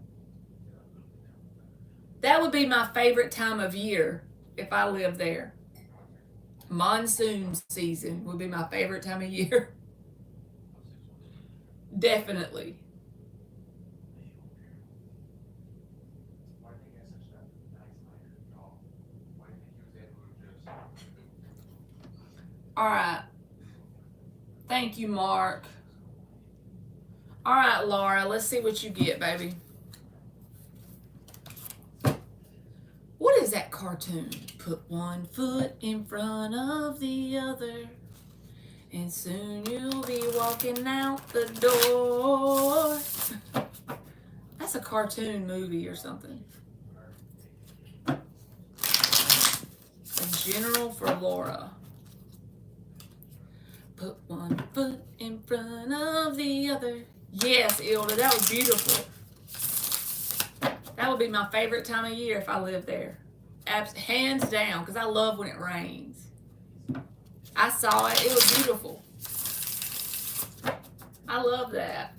That would be my favorite time of year if I lived there. Monsoon season would be my favorite time of year. Definitely. All right. Thank you, Mark. All right, Laura, let's see what you get, baby. What is that cartoon? Put one foot in front of the other, and soon you'll be walking out the door. That's a cartoon movie or something. A general for Laura. Put one foot in front of the other. Yes, Ilda, that was beautiful. That would be my favorite time of year if I lived there. Hands down, because I love when it rains. I saw it. It was beautiful. love that.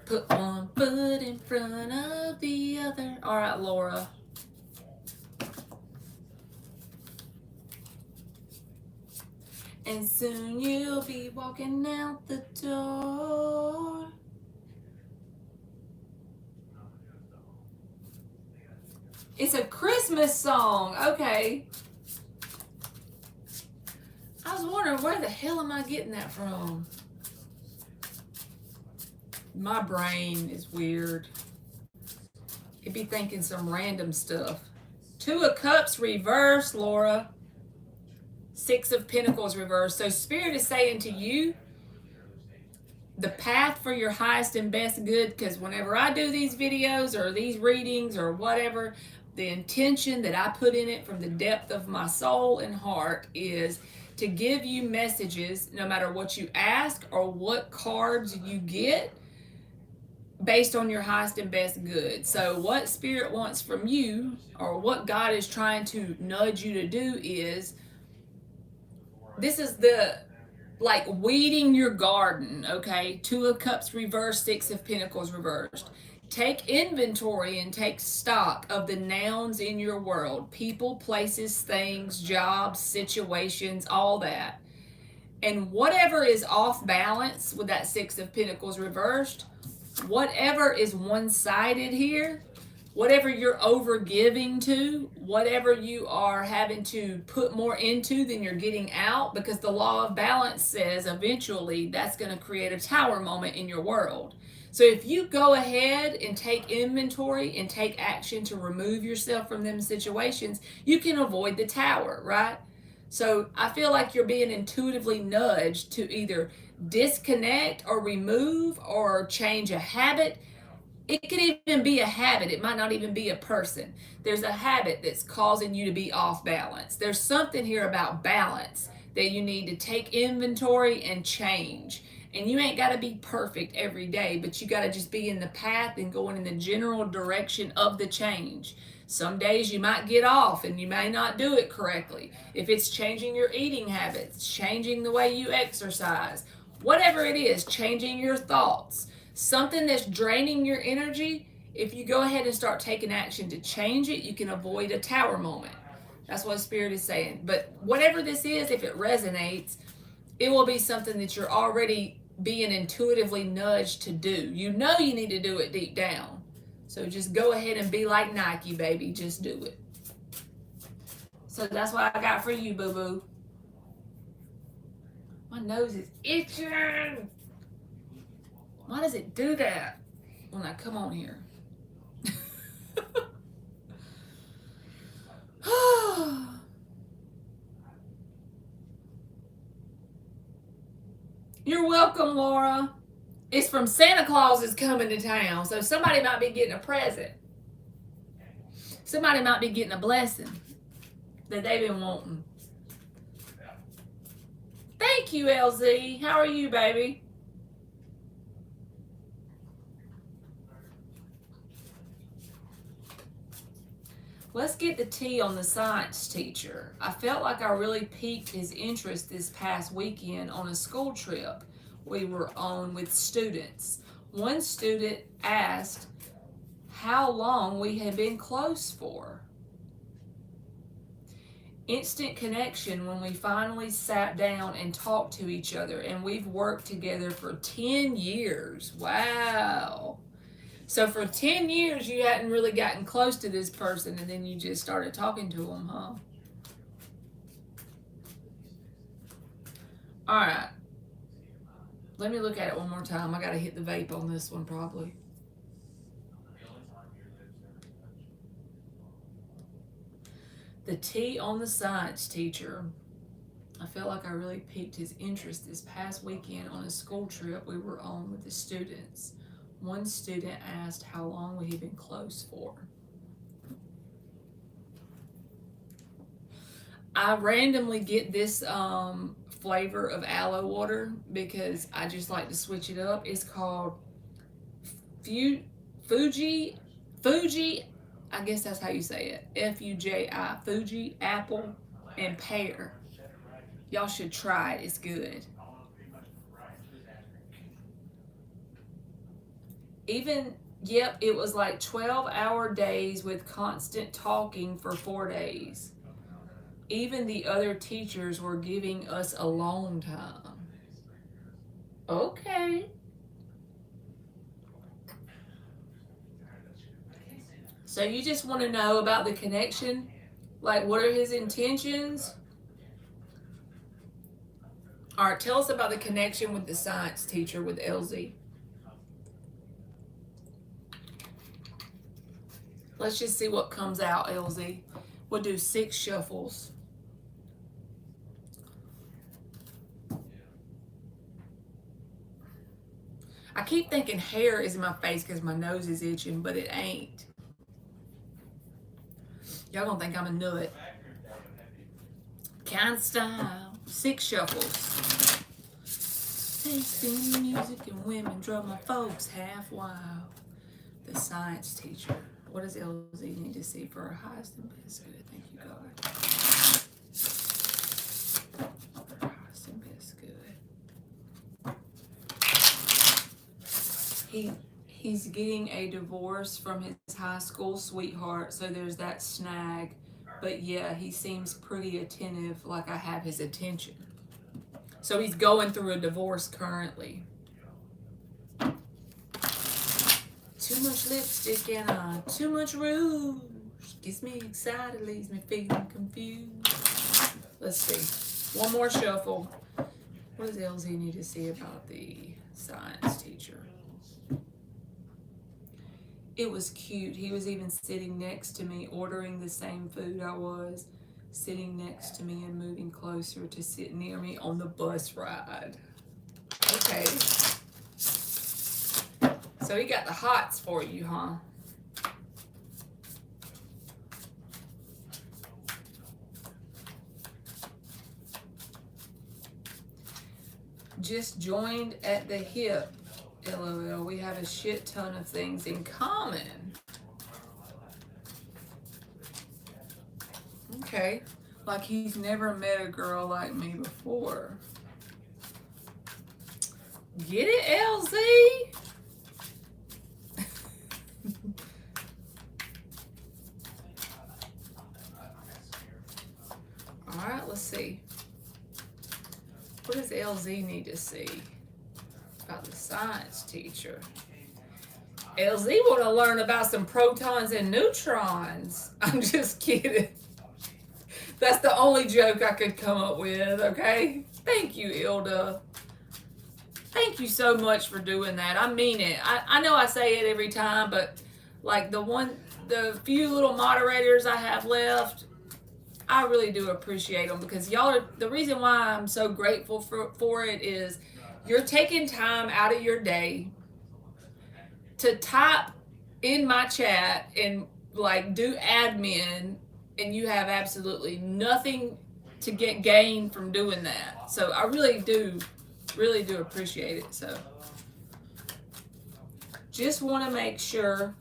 Put one foot in front of the other. All right, Laura. And soon you'll be walking out the door. It's a Christmas song. Okay. I was wondering, where the hell am I getting that from? My brain is weird. It'd be thinking some random stuff. 2 of Cups reversed, Laura. 6 of Pentacles reversed. So Spirit is saying to you, the path for your highest and best good, because whenever I do these videos or these readings or whatever, the intention that I put in it from the depth of my soul and heart is to give you messages, no matter what you ask or what cards you get, based on your highest and best good. So what Spirit wants from you, or what God is trying to nudge you to do, is, this is the, like, weeding your garden, okay? 2 of Cups reversed, 6 of Pentacles reversed. Take inventory and take stock of the nouns in your world. People, places, things, jobs, situations, all that. And whatever is off balance with that 6 of Pentacles reversed, whatever is one-sided here, whatever you're over giving to, whatever you are having to put more into than you're getting out, because the law of balance says eventually that's going to create a tower moment in your world. So if you go ahead and take inventory and take action to remove yourself from them situations, you can avoid the tower, right? So I feel like you're being intuitively nudged to either disconnect or remove or change a habit. It could even be a habit. It might not even be a person. There's a habit that's causing you to be off balance. There's something here about balance that you need to take inventory and change. And you ain't got to be perfect every day, but you got to just be in the path and going in the general direction of the change. Some days you might get off and you may not do it correctly. If it's changing your eating habits, changing the way you exercise, whatever it is, changing your thoughts, something that's draining your energy, if you go ahead and start taking action to change it, you can avoid a tower moment. That's what Spirit is saying. But whatever this is, if it resonates, it will be something that you're already being intuitively nudged to do. You know you need to do it deep down. So just go ahead and be like Nike, baby. Just do it. So that's what I got for you, boo-boo. My nose is itching. Why does it do that when I come on here? You're welcome, Laura. It's from Santa Claus is coming to town, so somebody might be getting a present. Somebody might be getting a blessing that they've been wanting. Thank you, LZ. How are you, baby? Let's get the tea on the science teacher. I felt like I really piqued his interest this past weekend on a school trip we were on with students. One student asked how long we had been close for. Instant connection when we finally sat down and talked to each other, and we've worked together for 10 years. Wow. So for 10 years, you hadn't really gotten close to this person, and then you just started talking to them, huh? All right. Let me look at it one more time. I got to hit the vape on this one, probably. The tea on the science teacher. I felt like I really piqued his interest this past weekend on a school trip we were on with the students. One student asked how long we had been close for. I randomly get this flavor of aloe water because I just like to switch it up. It's called Fuji, I guess that's how you say it. Fuji, Fuji, apple, and pear. Y'all should try it. It's good. Even, yep, it was like 12-hour days with constant talking for 4 days. Even the other teachers were giving us alone time. Okay. So you just want to know about the connection? Like, what are his intentions? All right, tell us about the connection with the science teacher with LZ. Let's just see what comes out, LZ. We'll do 6 shuffles. I keep thinking hair is in my face because my nose is itching, but it ain't. Y'all gonna think I'm a nut. Kind style. 6 shuffles. Tasting music and women drove my folks half wild. The science teacher. What does LZ need to see for her highest and best good? Thank you, God. For her highest and best good. He's getting a divorce from his high school sweetheart, so there's that snag. But yeah, he seems pretty attentive, like I have his attention. So he's going through a divorce currently. Too much lipstick and too much rouge. Gets me excited, leaves me feeling confused. Let's see. One more shuffle. What does LZ need to see about the science teacher? It was cute. He was even sitting next to me, ordering the same food I was, sitting next to me and moving closer to sit near me on the bus ride. Okay. So he got the hots for you, huh? Just joined at the hip. LOL, we have a shit ton of things in common. Okay, like he's never met a girl like me before. Get it, LZ? All right, let's see. What does LZ need to see about the science teacher? LZ want to learn about some protons and neutrons. I'm just kidding. That's the only joke I could come up with, okay? Thank you, Ilda. Thank you so much for doing that. I mean it. I know I say it every time, but like the few little moderators I have left, I really do appreciate them because y'all are, the reason why I'm so grateful for it is you're taking time out of your day to type in my chat and like do admin, and you have absolutely nothing to get gained from doing that. So I really do appreciate it. So just want to make sure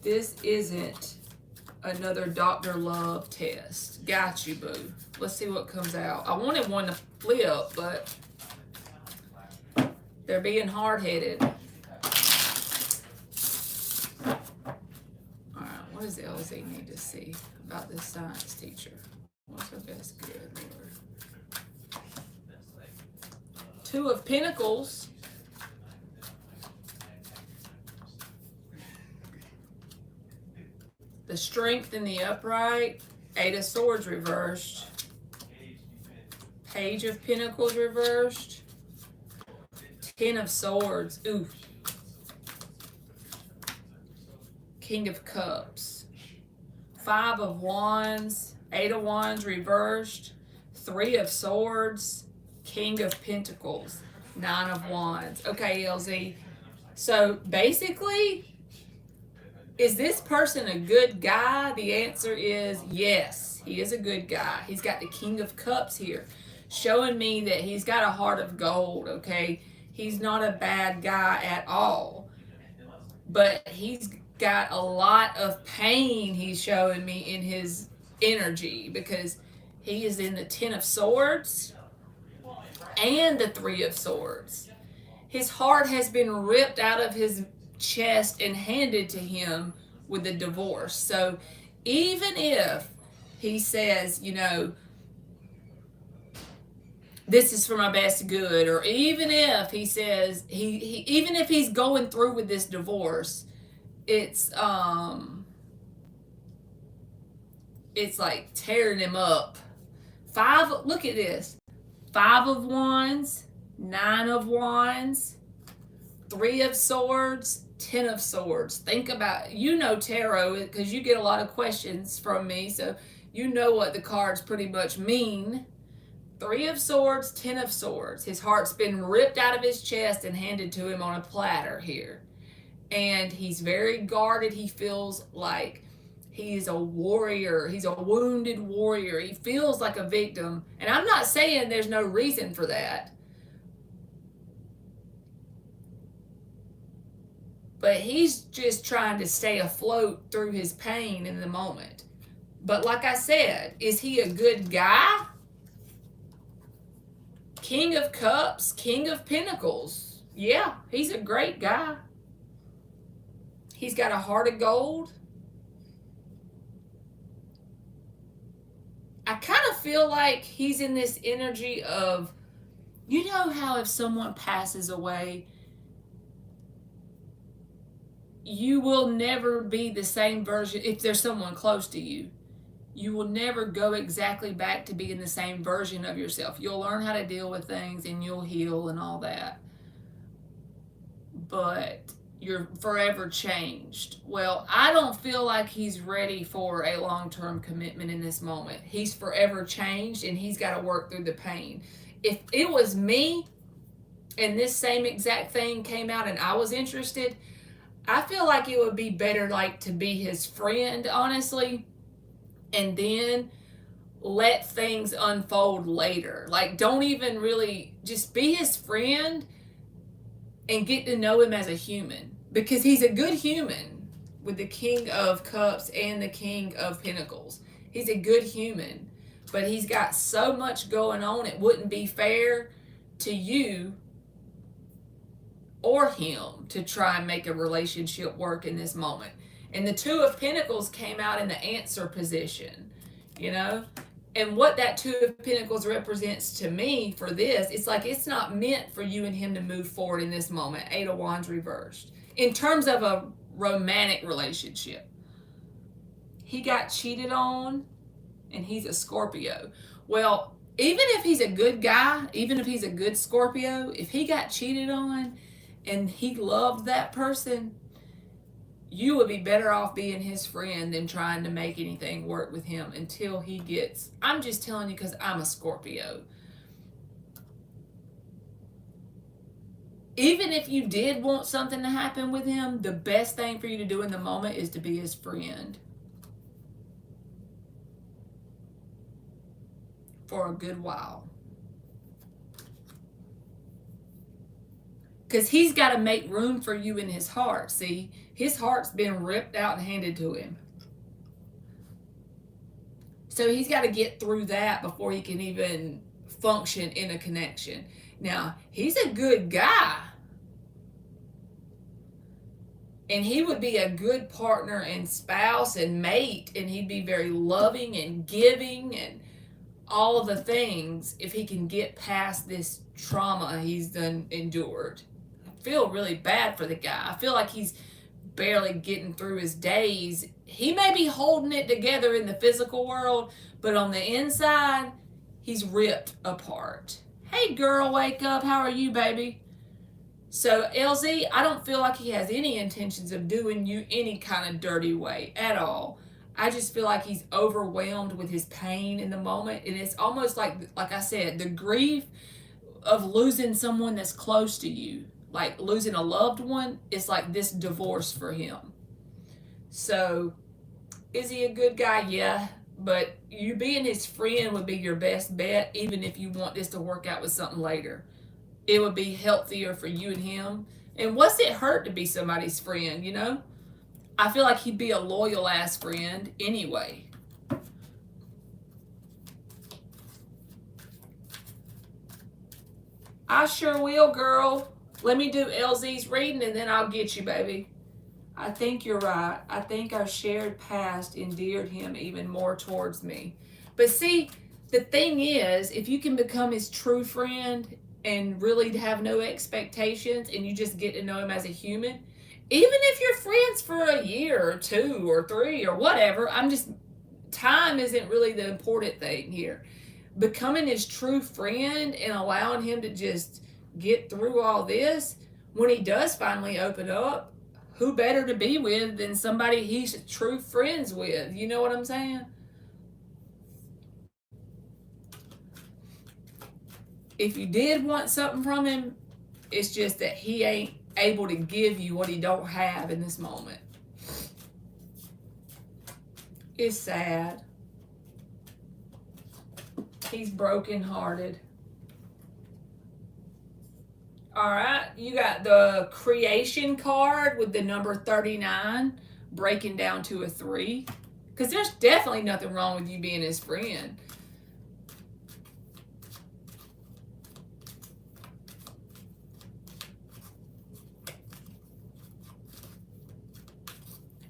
this isn't another Dr. Love test. Got you, boo. Let's see what comes out. I wanted one to flip, but they're being hard-headed. All right, what does LZ need to see about this science teacher? What's her best good, Lord? 2 of Pentacles. The Strength in the upright. 8 of Swords reversed. Page of Pentacles reversed. 10 of Swords. Ooh. King of Cups. 5 of Wands. 8 of Wands reversed. 3 of Swords. King of Pentacles. 9 of Wands. Okay, LZ. So basically, is this person a good guy? The answer is yes, he is a good guy. He's got the King of Cups here, showing me that he's got a heart of gold, okay? He's not a bad guy at all. But he's got a lot of pain, he's showing me, in his energy, because He is in the Ten of Swords and the Three of Swords. His heart has been ripped out of his chest and handed to him with the divorce. So even if he says, you know, this is for my best good, or even if he says even if he's going through with this divorce, it's like tearing him up. Look at this. 5 of Wands, 9 of Wands, 3 of Swords, 10 of Swords. Think about, you know, tarot, because you get a lot of questions from me, so you know what the cards pretty much mean. 3 of Swords, 10 of Swords. His heart's been ripped out of his chest and handed to him on a platter here. And he's very guarded. He feels like he's a warrior. He's a wounded warrior. He feels like a victim. And I'm not saying there's no reason for that. But he's just trying to stay afloat through his pain in the moment. But like I said, is he a good guy? King of Cups, King of Pentacles. Yeah, he's a great guy. He's got a heart of gold. I kind of feel like he's in this energy of, you know how if someone passes away, you will never be the same version. If there's someone close to you, you will never go exactly back to being the same version of yourself. You'll learn how to deal with things and you'll heal and all that. But you're forever changed. Well, I don't feel like he's ready for a long-term commitment in this moment. He's forever changed and he's got to work through the pain. If it was me and this same exact thing came out and I was interested, I feel like it would be better like to be his friend, honestly, and then let things unfold later. Like, don't even really, just be his friend and get to know him as a human, because he's a good human with the King of Cups and the King of Pentacles. He's a good human, but he's got so much going on, it wouldn't be fair to you or him to try and make a relationship work in this moment. And the Two of Pentacles came out in the answer position, you know? And what that Two of Pentacles represents to me for this, it's like it's not meant for you and him to move forward in this moment. 8 of Wands reversed. In terms of a romantic relationship. He got cheated on and he's a Scorpio. Well, even if he's a good guy, even if he's a good Scorpio, if he got cheated on and he loved that person, you would be better off being his friend than trying to make anything work with him until he gets, I'm just telling you because I'm a Scorpio. Even if you did want something to happen with him, the best thing for you to do in the moment is to be his friend. For a good while. Because he's got to make room for you in his heart. See, his heart's been ripped out and handed to him. So he's got to get through that before he can even function in a connection. Now, he's a good guy. And he would be a good partner and spouse and mate. And he'd be very loving and giving and all of the things if he can get past this trauma he's endured. I feel really bad for the guy. I feel like he's barely getting through his days. He may be holding it together in the physical world, but on the inside, he's ripped apart. Hey girl, wake up. How are you, baby? So LZ, I don't feel like he has any intentions of doing you any kind of dirty way at all. I just feel like he's overwhelmed with his pain in the moment. And it's almost like I said, the grief of losing someone that's close to you, like losing a loved one, is like this divorce for him. So, is he a good guy? Yeah. But you being his friend would be your best bet, even if you want this to work out with something later. It would be healthier for you and him. And what's it hurt to be somebody's friend, you know? I feel like he'd be a loyal ass friend anyway. I sure will, girl. Let me do LZ's reading and then I'll get you, baby. I think you're right. I think our shared past endeared him even more towards me. But see, the thing is, if you can become his true friend and really have no expectations and you just get to know him as a human, even if you're friends for a year or 2 or 3 or whatever, time isn't really the important thing here. Becoming his true friend and allowing him to just get through all this, when he does finally open up, who better to be with than somebody he's true friends with? You know what I'm saying? If you did want something from him, it's just that he ain't able to give you what he don't have in this moment. It's sad. He's brokenhearted. All right, you got the creation card with the number 39 breaking down to a 3. Because there's definitely nothing wrong with you being his friend.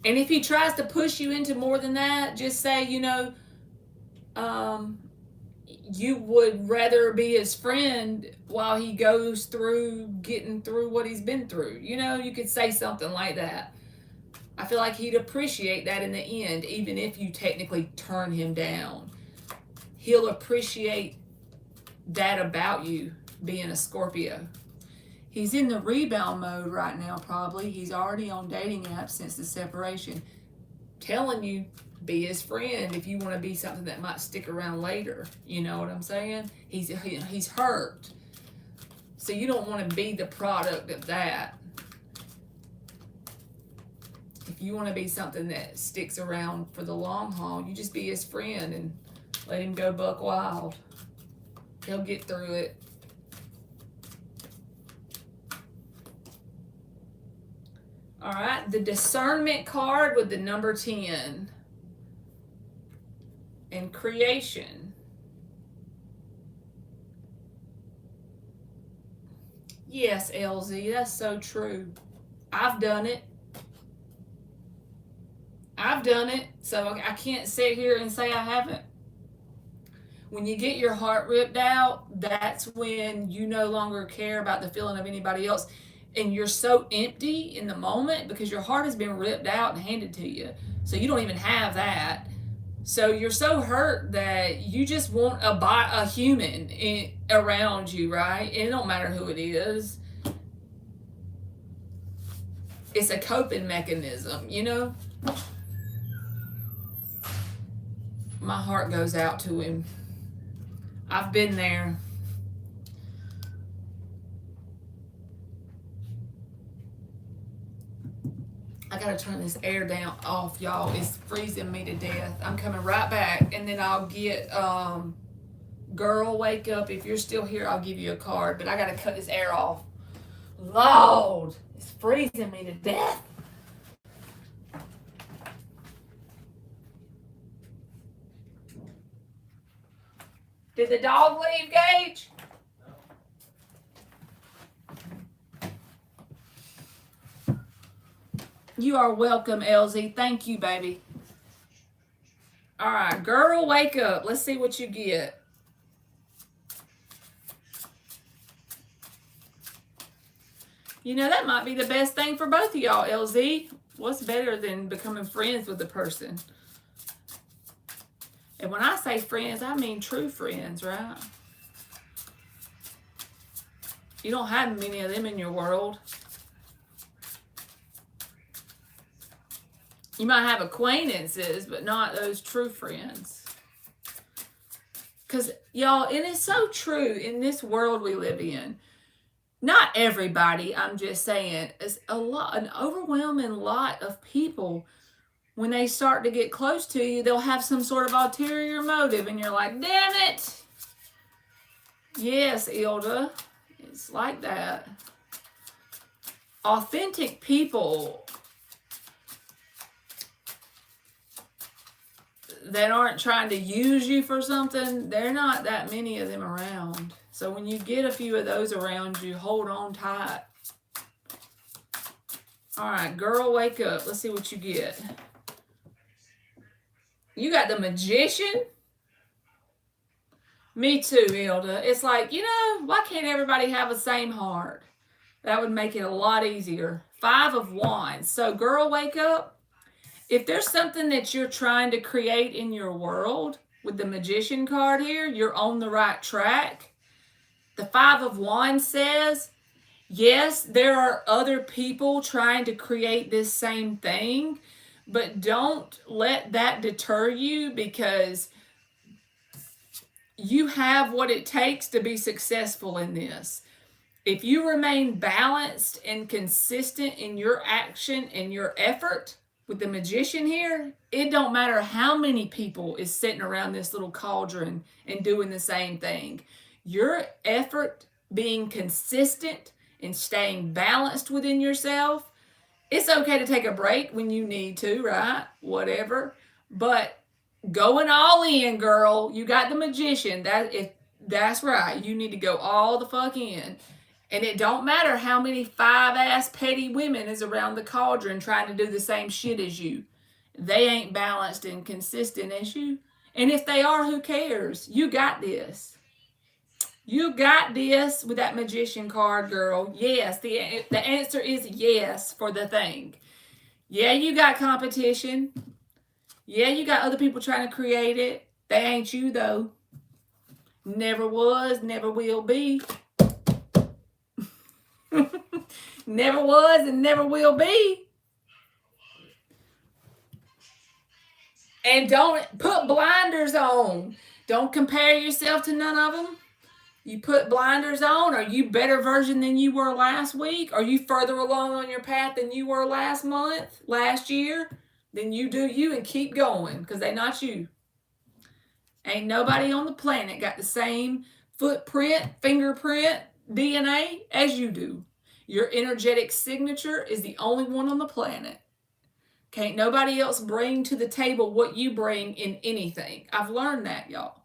And if he tries to push you into more than that, just say, you would rather be his friend while he goes through getting through what he's been through. You could say something like that. I feel like he'd appreciate that in the end, even if you technically turn him down. He'll appreciate that about you being a Scorpio. He's in the rebound mode right now, probably. He's already on dating apps since the separation. Telling you, be his friend if you want to be something that might stick around later. You know what I'm saying? He's hurt. So you don't want to be the product of that. If you want to be something that sticks around for the long haul, you just be his friend and let him go buck wild. He'll get through it. All right, the discernment card with the number 10. And creation. Yes, LZ, that's so true. I've done it. So I can't sit here and say I haven't. When you get your heart ripped out, that's when you no longer care about the feeling of anybody else. And you're so empty in the moment because your heart has been ripped out and handed to you. So you don't even have that. So you're so hurt that you just want a human around you, right? And it don't matter who it is. It's a coping mechanism, My heart goes out to him. I've been there. I gotta turn this air down off, y'all. It's freezing me to death. I'm coming right back, and then I'll get Girl Wake Up. If you're still here, I'll give you a card, but I gotta cut this air off. Lord, it's freezing me to death. Did the dog leave, Gage? You are welcome, LZ. Thank you, baby. All right, Girl Wake Up. Let's see what you get. That might be the best thing for both of y'all, LZ. What's better than becoming friends with the person? And when I say friends, I mean true friends, right? You don't have many of them in your world. You might have acquaintances, but not those true friends. Because, y'all, it is so true in this world we live in. Not everybody, I'm just saying, is an overwhelming lot of people, when they start to get close to you, they'll have some sort of ulterior motive, and you're like, damn it. Yes, Ilda, it's like that. Authentic people, that aren't trying to use you for something, there are not that many of them around. So when you get a few of those around you, hold on tight. All right, girl, wake up. Let's see what you get. You got the Magician. Me too, Hilda. It's like, why can't everybody have the same heart? That would make it a lot easier. 5 of Wands. So, girl, wake up. If there's something that you're trying to create in your world with the Magician card here, you're on the right track. The 5 of Wands says, yes, there are other people trying to create this same thing, but don't let that deter you, because you have what it takes to be successful in this. If you remain balanced and consistent in your action and your effort with the Magician here, it don't matter how many people is sitting around this little cauldron and doing the same thing. Your effort being consistent and staying balanced within yourself, it's okay to take a break when you need to, right? Whatever. But going all in, girl. You got the Magician. That's right. You need to go all the fuck in. And it don't matter how many 5-ass petty women is around the cauldron trying to do the same shit as you. They ain't balanced and consistent as you. And if they are, who cares? You got this. You got this with that Magician card, girl. Yes, the answer is yes for the thing. Yeah, you got competition. Yeah, you got other people trying to create it. They ain't you, though. Never was, never will be. Never was and never will be. And don't put blinders on. Don't compare yourself to none of them. You put blinders on. Are you better version than you were last week? Are you further along on your path than you were last month, last year? Then you do you and keep going, because they not you. Ain't nobody on the planet got the same footprint, fingerprint, DNA as you do. Your energetic signature is the only one on the planet. Can't nobody else bring to the table what you bring in anything. I've learned that, y'all.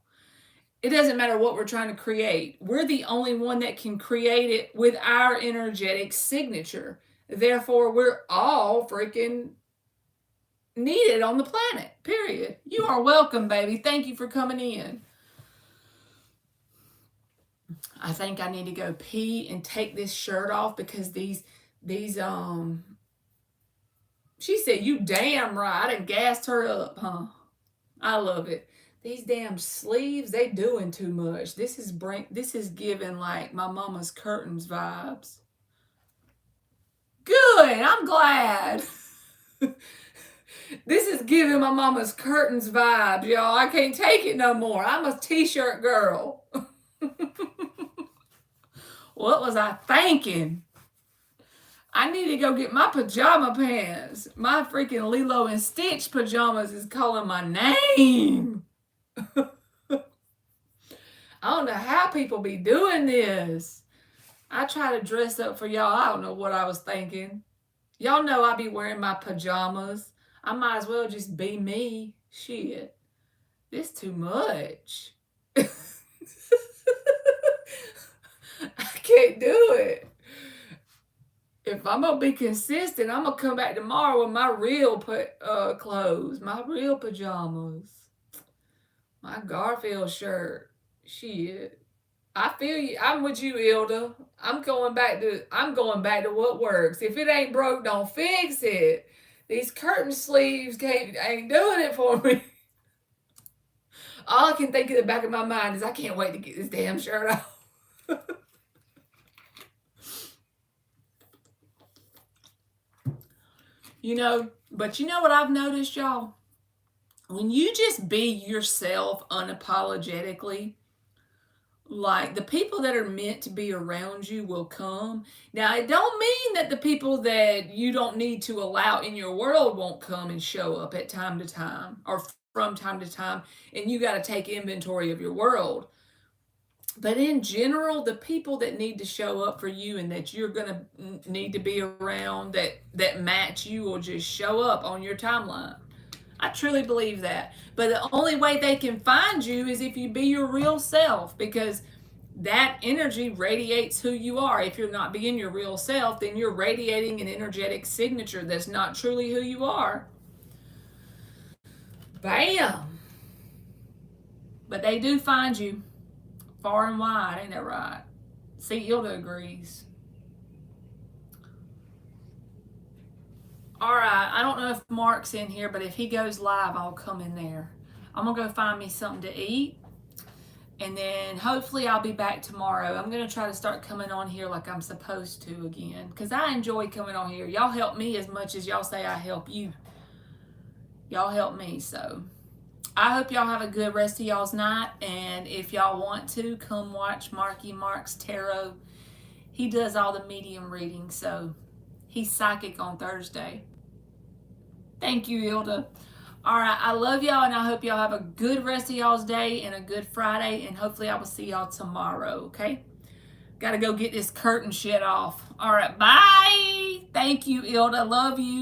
It doesn't matter what we're trying to create. We're the only one that can create it with our energetic signature. Therefore, we're all freaking needed on the planet, period. You are welcome, baby. Thank you for coming in. I think I need to go pee and take this shirt off, because these she said, you damn right. I done gassed her up, huh? I love it. These damn sleeves, they doing too much. This is giving like my mama's curtains vibes. Good, I'm glad. This is giving my mama's curtains vibes, y'all. I can't take it no more. I'm a t-shirt girl. What was I thinking? I need to go get my pajama pants. My freaking Lilo and Stitch pajamas is calling my name. I don't know how people be doing this. I try to dress up for y'all. I don't know what I was thinking. Y'all know I be wearing my pajamas. I might as well just be me. Shit. This too much. I can't do it. If I'm going to be consistent, I'm going to come back tomorrow with my real clothes, my real pajamas, my Garfield shirt. Shit. I feel you. I'm with you, Hilda. I'm going back to what works. If it ain't broke, don't fix it. These curtain sleeves ain't doing it for me. All I can think in the back of my mind is I can't wait to get this damn shirt off. But you know what I've noticed, y'all? When you just be yourself unapologetically, like the people that are meant to be around you will come. Now, it don't mean that the people that you don't need to allow in your world won't come and show up at time to time or from time to time, and you got to take inventory of your world. But in general, the people that need to show up for you and that you're going to need to be around that match you will just show up on your timeline. I truly believe that. But the only way they can find you is if you be your real self, because that energy radiates who you are. If you're not being your real self, then you're radiating an energetic signature that's not truly who you are. Bam! But they do find you far and wide, ain't that right? See, Hilda agrees. All right, I don't know if Mark's in here, but if he goes live, I'll come in there. I'm going to go find me something to eat. And then hopefully I'll be back tomorrow. I'm going to try to start coming on here like I'm supposed to again, because I enjoy coming on here. Y'all help me as much as y'all say I help you. Y'all help me. So I hope y'all have a good rest of y'all's night. And if y'all want to, come watch Marky Mark's Tarot. He does all the medium readings, so he's psychic on Thursday. Thank you, Hilda. All right, I love y'all, and I hope y'all have a good rest of y'all's day and a good Friday, and hopefully I will see y'all tomorrow, okay? Got to go get this curtain shit off. All right, bye. Thank you, Hilda. Love you.